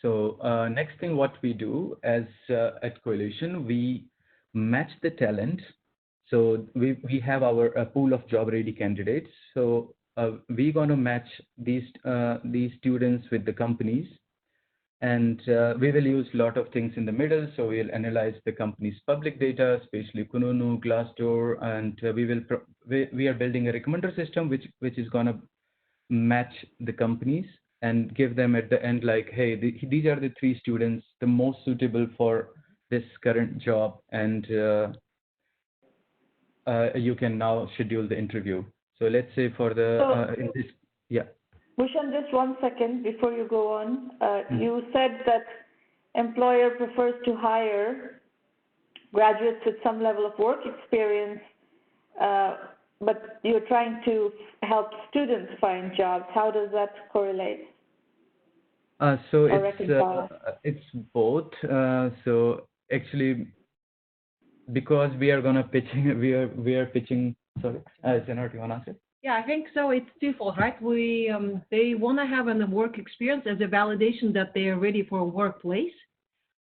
So next thing what we do as at Coalition, we match the talent. So we have our pool of job ready candidates. So we're going to match these students with the companies. And we will use a lot of things in the middle. So we'll analyze the company's public data, especially Kununu, Glassdoor, and we are building a recommender system which is going to match the companies and give them at the end like, hey, these are the 3 students the most suitable for this current job, and you can now schedule the interview. So let's say for the in this, yeah. Bhushan, just 1 second before you go on. You said that employer prefers to hire graduates with some level of work experience, but you're trying to help students find jobs. How does that correlate? So it's both. So actually, because we are gonna pitching, we are pitching. Sorry, Jenna, do you wanna answer? Yeah, I think so. It's twofold, right? They want to have a work experience as a validation that they are ready for a workplace,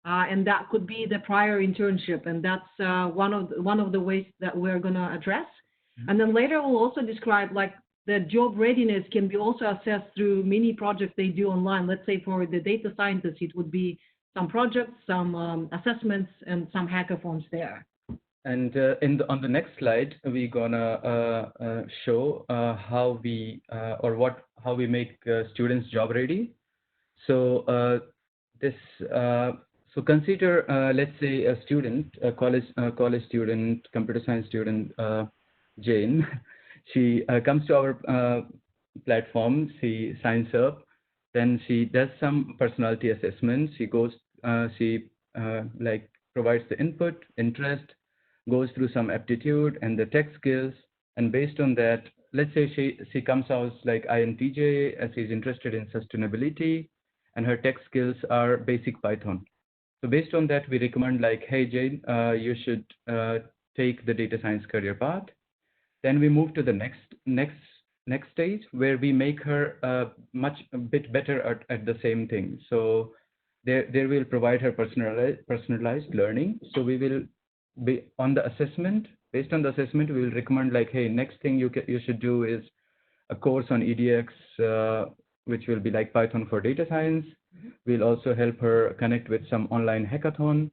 and that could be the prior internship, and that's one of the ways that we're going to address. Mm-hmm. And then later we'll also describe like the job readiness can be also assessed through many projects they do online. Let's say for the data scientists, it would be some projects, some assessments, and some hackathons there. And on the next slide, we're gonna show how we make students job ready. So so consider let's say a student, a college student, computer science student, Jane. She comes to our platform. She signs up. Then she does some personality assessments. She goes. She provides the input, interest, goes through some aptitude and the tech skills, and based on that, let's say she comes out like INTJ, as she's interested in sustainability, and her tech skills are basic Python. So based on that, we recommend like, hey Jane, you should take the data science career path. Then we move to the next stage, where we make her a bit better at the same thing. So there will provide her personalized learning. So we will be on the assessment. Based on the assessment, we will recommend like, hey, next thing you should do is a course on EDX, which will be like Python for data science. Mm-hmm. We'll also help her connect with some online hackathon.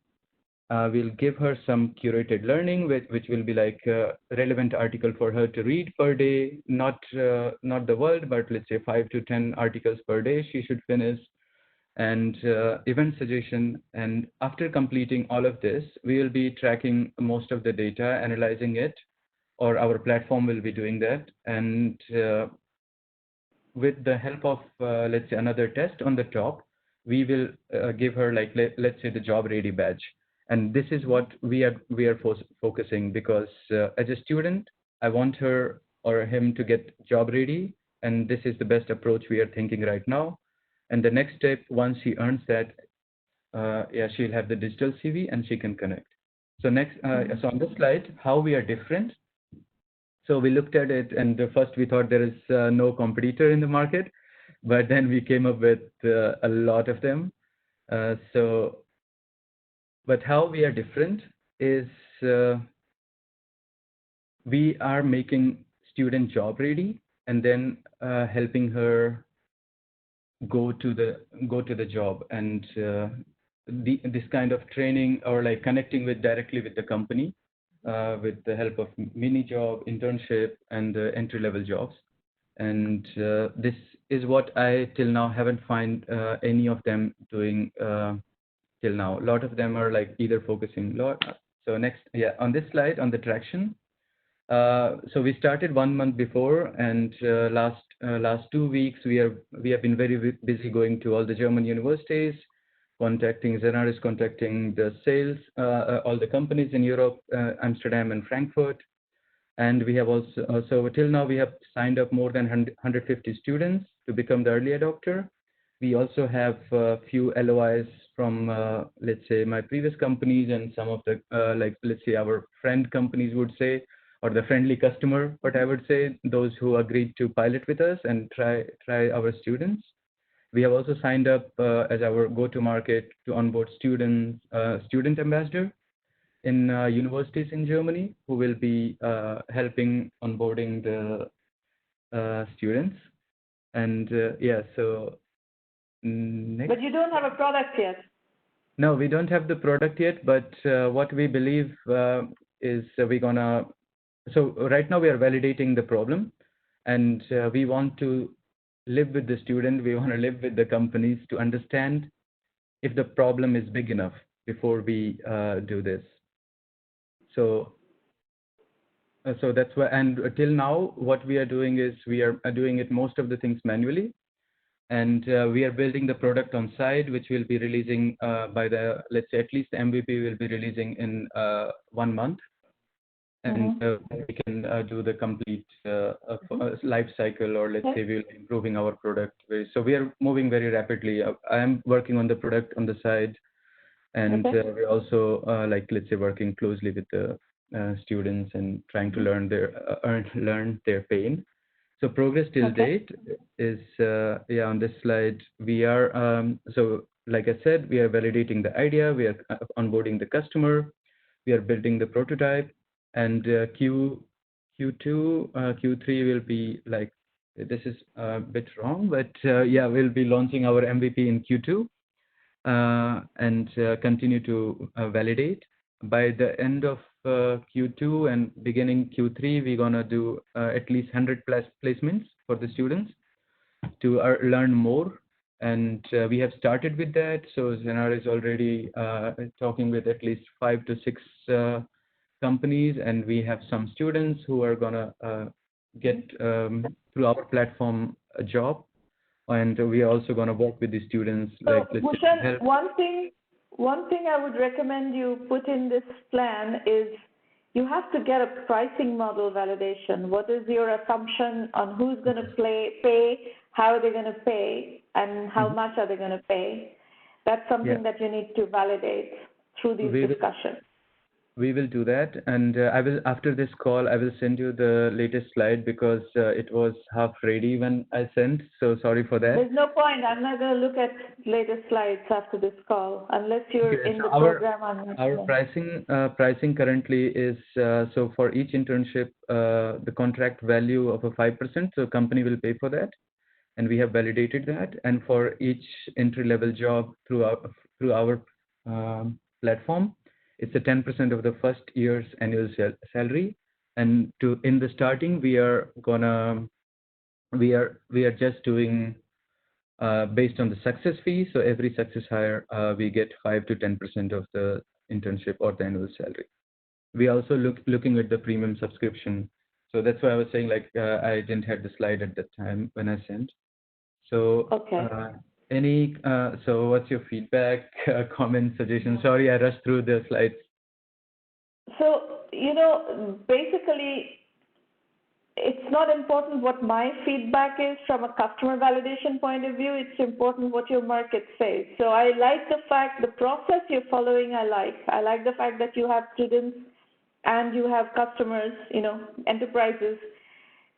We'll give her some curated learning, which will be like a relevant article for her to read per day, not the world, but let's say 5 to 10 articles per day she should finish. And event suggestion. And after completing all of this, we will be tracking most of the data, analyzing it, or our platform will be doing that. And with the help of, let's say, another test on the top, we will give her like, let's say, the job ready badge. And this is what we are focusing, because as a student, I want her or him to get job ready. And this is the best approach we are thinking right now. And the next step, once she earns that, she'll have the digital CV and she can connect. So so on this slide, how we are different. So we looked at it, and first we thought there is no competitor in the market, but then we came up with a lot of them. But how we are different is we are making student job ready, and then helping her go to the job, and this kind of training, or like connecting directly with the company with the help of mini job, internship, and entry-level jobs. And this is what I till now haven't find any of them doing till now. A lot of them are like either focusing So next, on this slide on the traction, So we started 1 month before, and last 2 weeks we have been very busy going to all the German universities, contacting Zenar is contacting the sales, all the companies in Europe, Amsterdam and Frankfurt, and we have also so till now we have signed up more than 150 students to become the early adopter. We also have a few LOIs from let's say my previous companies and some of the like let's say our friend companies would say, or the friendly customer, but I would say those who agreed to pilot with us and try our students. We have also signed up as our go-to-market to onboard student ambassador in universities in Germany who will be helping onboarding the students. And yeah, so next. But you don't have a product yet. No, we don't have the product yet, but what we believe is we're gonna, so right now we are validating the problem, and we want to live with the student, we want to live with the companies to understand if the problem is big enough before we do this. So that's why, and till now, what we are doing is we are doing it most of the things manually, and we are building the product on site, which will be releasing by the, let's say at least the MVP will be releasing in 1 month. And we can do the complete life cycle, or let's say we'll be improving our product. So we are moving very rapidly. I am working on the product on the side, and we're also like let's say working closely with the students and trying to learn their pain. So progress till date is yeah, on this slide we are so like I said, we are validating the idea, we are onboarding the customer, we are building the prototype. And Q2, Q3 will be like, this is a bit wrong, but yeah, we'll be launching our MVP in Q2 and continue to validate. By the end of Q2 and beginning Q3, we're gonna do at least 100+ placements for the students to learn more. And we have started with that. So Zenar is already talking with at least 5 to 6 companies, and we have some students who are gonna get through our platform a job, and we are also gonna work with the students. So, like Bhushan, one thing I would recommend you put in this plan is you have to get a pricing model validation. What is your assumption on who's going to pay, how are they going to pay, and how much are they going to pay? That's something that you need to validate through these discussions. We will do that, and I will, after this call, I will send you the latest slide because it was half ready when I sent, so sorry for that. There's no point. I'm not going to look at latest slides after this call unless you're in the program. Our pricing currently is, so for each internship, the contract value of a 5%, so company will pay for that, and we have validated that. And for each entry-level job through our platform, it's a 10% of the first year's annual salary. And in the starting, we are just doing based on the success fee. So every success hire, we get 5 to 10% of the internship or the annual salary. We also looking at the premium subscription. So that's why I was saying, like, I didn't have the slide at that time when I sent. So so what's your feedback, comment, suggestion? Sorry, I rushed through the slides. So, basically, it's not important what my feedback is from a customer validation point of view. It's important what your market says. So I like the fact, the process you're following, I like the fact that you have students and you have customers, enterprises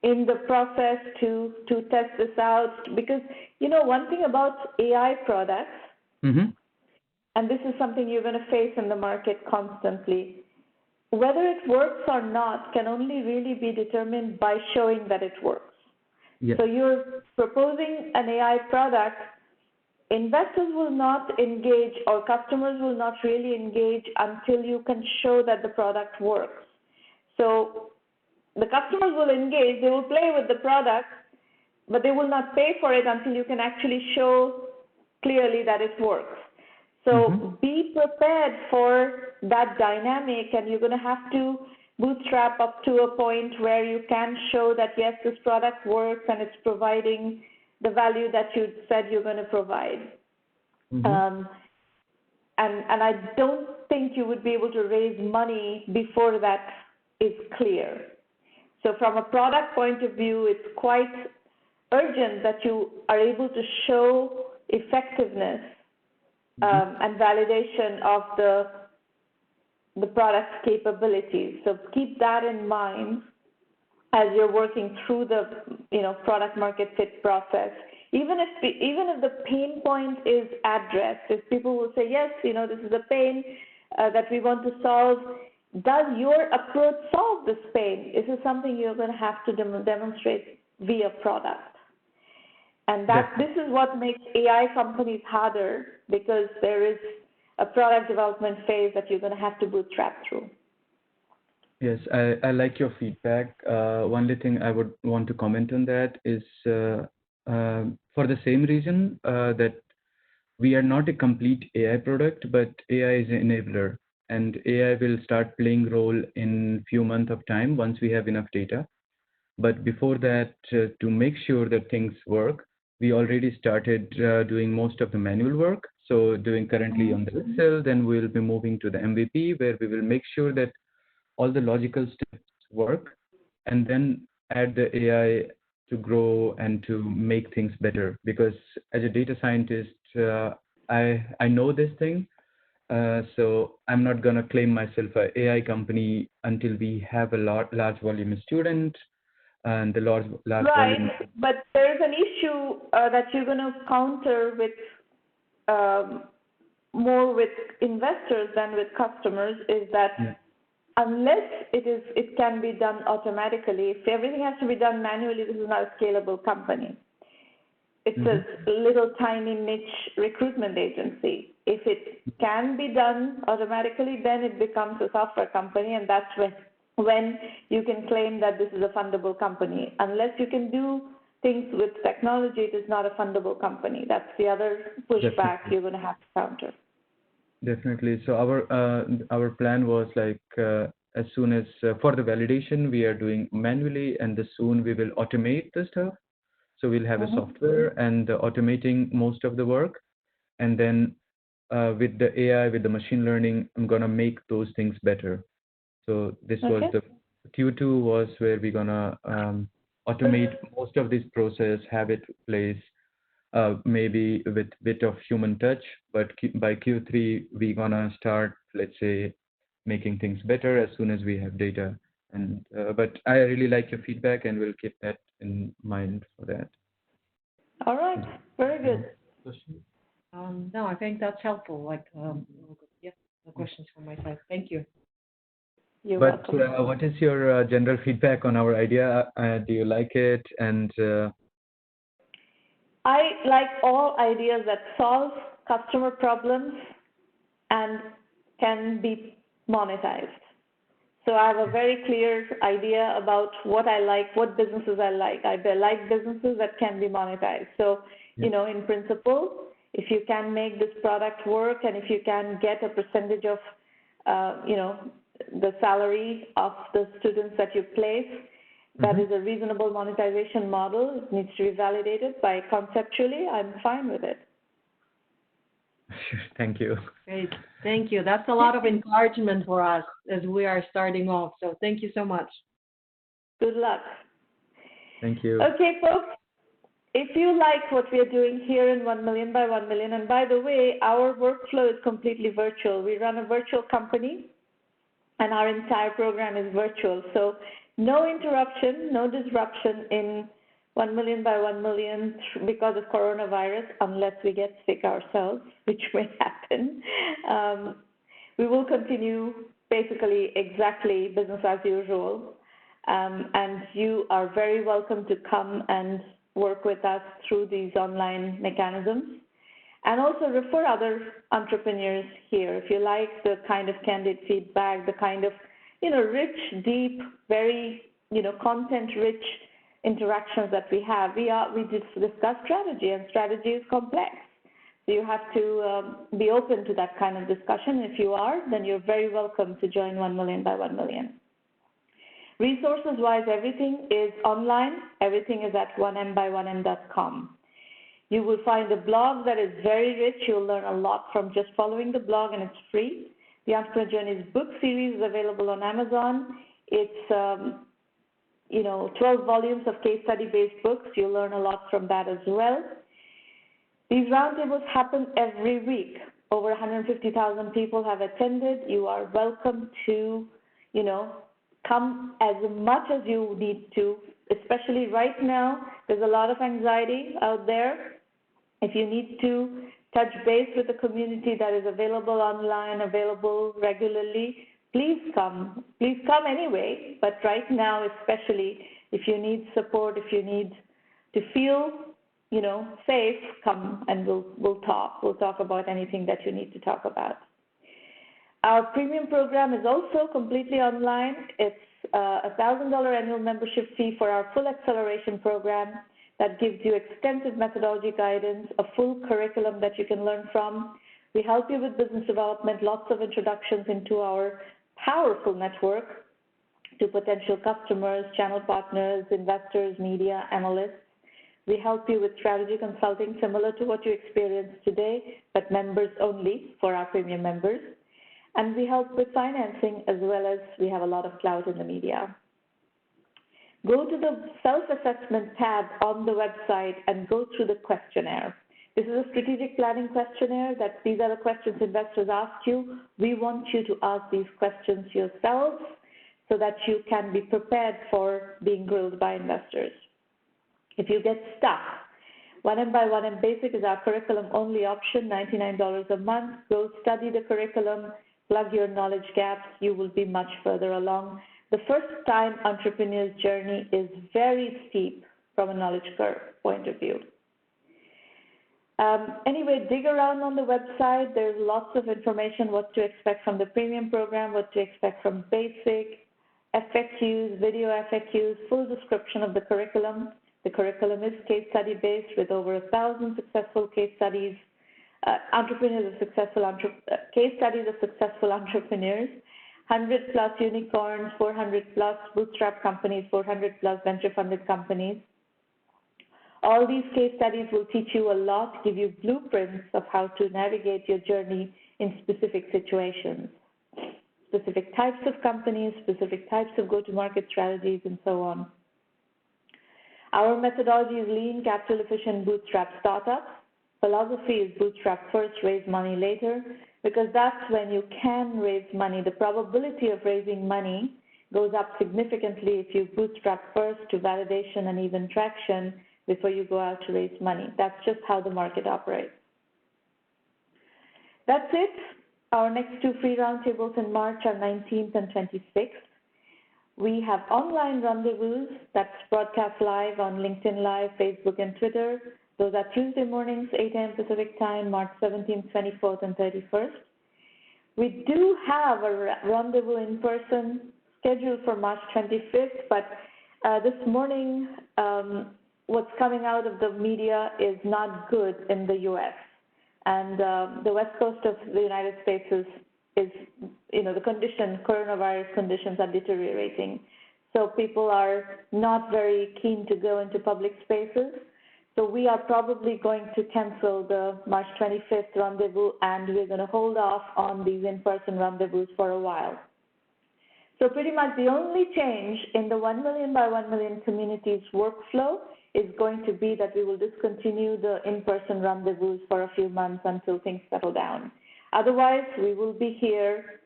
in the process to test this out. Because, one thing about AI products, and this is something you're going to face in the market constantly, whether it works or not can only really be determined by showing that it works. Yes. So you're proposing an AI product, investors will not engage or customers will not really engage until you can show that the product works. So the customers will engage, they will play with the product, but they will not pay for it until you can actually show clearly that it works. So be prepared for that dynamic, and you're going to have to bootstrap up to a point where you can show that, yes, this product works and it's providing the value that you said you're going to provide. And I don't think you would be able to raise money before that is clear. So from a product point of view, it's quite urgent that you are able to show effectiveness and validation of the product's capabilities. So keep that in mind as you're working through the product market fit process. Even if the pain point is addressed, if people will say, yes, this is a pain that we want to solve, does your approach solve this pain? This is something you're going to have to demonstrate via product. And this is what makes AI companies harder, because there is a product development phase that you're going to have to bootstrap through. Yes, I like your feedback. Only thing I would want to comment on that is for the same reason that we are not a complete AI product, but AI is an enabler, and AI will start playing role in few months of time once we have enough data. But before that, to make sure that things work, we already started doing most of the manual work. So doing currently on the Excel, then we'll be moving to the MVP, where we will make sure that all the logical steps work, and then add the AI to grow and to make things better. Because as a data scientist, I know this thing, so I'm not going to claim myself an AI company until we have a large volume of students and the large volume. But there's an issue that you're going to counter with more with investors than with customers, is that unless it can be done automatically, if everything has to be done manually, this is not a scalable company. It's a little tiny niche recruitment agency. If it can be done automatically, then it becomes a software company, and that's when you can claim that this is a fundable company. Unless you can do things with technology, it is not a fundable company. That's the other pushback you're going to have to counter. Definitely. So our plan was like as soon as for the validation we are doing manually, and soon we will automate the stuff. So we'll have a software and automating most of the work, and then with the AI, with the machine learning, I'm gonna make those things better. So this was the Q2 was where we're gonna automate most of this process, have it place. Maybe with a bit of human touch, but by Q3, we're gonna start, let's say, making things better as soon as we have data. And but I really like your feedback, and we'll keep that in mind for that. All right, very good. No, I think that's helpful. Like, yeah, no questions from my side. Thank you. You're welcome. What is your general feedback on our idea? Do you like it? And I like all ideas that solve customer problems and can be monetized. So I have a very clear idea about what I like, what businesses I like. I like businesses that can be monetized. So, in principle, if you can make this product work, and if you can get a percentage of, the salary of the students that you place, that is a reasonable monetization model. It needs to be validated by conceptually. I'm fine with it. Thank you. Great. Thank you. That's a lot of encouragement for us as we are starting off. So thank you so much. Good luck. Thank you. Okay, folks. If you like what we are doing here in 1Mby1M, and by the way, our workflow is completely virtual. We run a virtual company, and our entire program is virtual. So no interruption, no disruption in 1Mby1M because of coronavirus, unless we get sick ourselves, which may happen. We will continue basically exactly business as usual. And you are very welcome to come and work with us through these online mechanisms. And also refer other entrepreneurs here. If you like the kind of candid feedback, the kind of, rich, deep, very, content-rich interactions that we have, we discuss strategy, and strategy is complex. So you have to be open to that kind of discussion. If you are, then you're very welcome to join 1Mby1M. Resources-wise, everything is online. Everything is at 1Mby1M.com. You will find a blog that is very rich. You'll learn a lot from just following the blog, and it's free. The Entrepreneur Journeys book series is available on Amazon. It's 12 volumes of case study-based books. You'll learn a lot from that as well. These roundtables happen every week. Over 150,000 people have attended. You are welcome to, come as much as you need to, especially right now. There's a lot of anxiety out there. If you need to touch base with the community that is available online, available regularly, please come. Please come anyway, but right now especially, if you need support, if you need to feel safe, come and we'll talk. We'll talk about anything that you need to talk about. Our premium program is also completely online. It's a $1,000 annual membership fee for our full acceleration program that gives you extensive methodology guidance, a full curriculum that you can learn from. We help you with business development, lots of introductions into our powerful network to potential customers, channel partners, investors, media, analysts. We help you with strategy consulting similar to what you experienced today, but members only for our premium members. And we help with financing as well as we have a lot of clout in the media. Go to the self-assessment tab on the website and go through the questionnaire. This is a strategic planning questionnaire that these are the questions investors ask you. We want you to ask these questions yourselves so that you can be prepared for being grilled by investors. If you get stuck, 1M1M Basic is our curriculum-only option, $99 a month. Go study the curriculum, plug your knowledge gaps. You will be much further along. The first-time entrepreneur's journey is very steep from a knowledge curve point of view. Anyway, dig around on the website. There's lots of information, what to expect from the premium program, what to expect from basic, FAQs, video FAQs, full description of the curriculum. The curriculum is case study based with over 1,000 successful case studies, case studies of successful entrepreneurs, 100 plus unicorns, 400 plus bootstrap companies, 400 plus venture funded companies. All these case studies will teach you a lot, give you blueprints of how to navigate your journey in specific situations, specific types of companies, specific types of go-to-market strategies, and so on. Our methodology is lean, capital-efficient, bootstrap startups. Philosophy is bootstrap first, raise money later, because that's when you can raise money. The probability of raising money goes up significantly if you bootstrap first to validation and even traction before you go out to raise money. That's just how the market operates. That's it. Our next two free roundtables in March are 19th and 26th. We have online rendezvous that's broadcast live on LinkedIn Live, Facebook, and Twitter. Those are Tuesday mornings, 8 a.m. Pacific time, March 17th, 24th, and 31st. We do have a rendezvous in person scheduled for March 25th, but this morning, what's coming out of the media is not good in the U.S. And the west coast of the United States is the coronavirus conditions are deteriorating. So people are not very keen to go into public spaces. So we are probably going to cancel the March 25th rendezvous, and we're going to hold off on these in-person rendezvous for a while. So pretty much the only change in the 1 million by 1 million community's workflow is going to be that we will discontinue the in-person rendezvous for a few months until things settle down. Otherwise, we will be here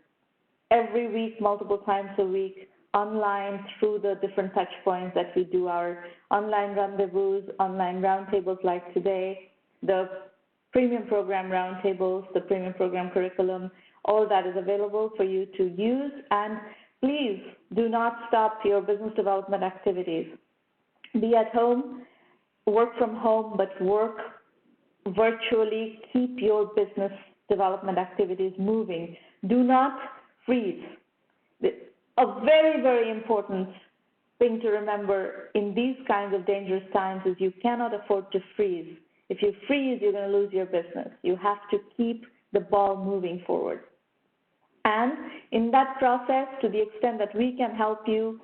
every week, multiple times a week, online through the different touch points that we do our online rendezvous, online roundtables like today, the premium program roundtables, the premium program curriculum, all that is available for you to use. And please do not stop your business development activities. Be at home, work from home, but work virtually. Keep your business development activities moving. Do not freeze. A very, very important thing to remember in these kinds of dangerous times is you cannot afford to freeze. If you freeze, you're going to lose your business. You have to keep the ball moving forward. And in that process, to the extent that we can help you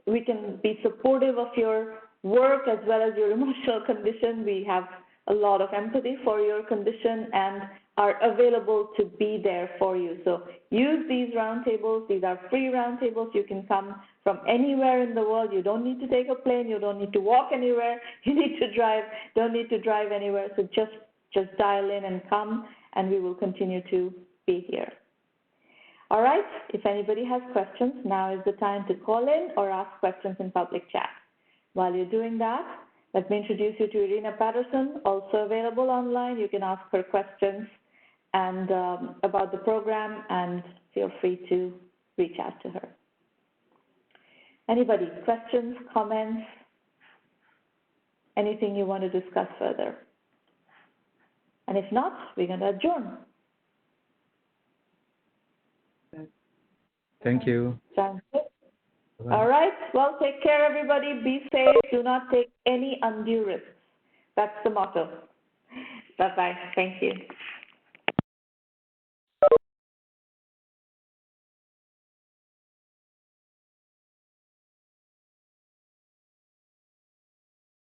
we can be supportive of your work as well as your emotional condition. We have a lot of empathy for your condition and are available to be there for you. So use these roundtables. These are free roundtables. You can come from anywhere in the world. You don't need to take a plane. You don't need to walk anywhere. You don't need to drive anywhere. So just dial in and come, and we will continue to be here. All right, if anybody has questions, now is the time to call in or ask questions in public chat. While you're doing that, let me introduce you to Irina Patterson, also available online. You can ask her questions and about the program, and feel free to reach out to her. Anybody, questions, comments, anything you want to discuss further? And if not, we're going to adjourn. Thank you. Sounds good. All right. Well, take care, everybody. Be safe. Do not take any undue risks. That's the motto. Bye-bye. Thank you.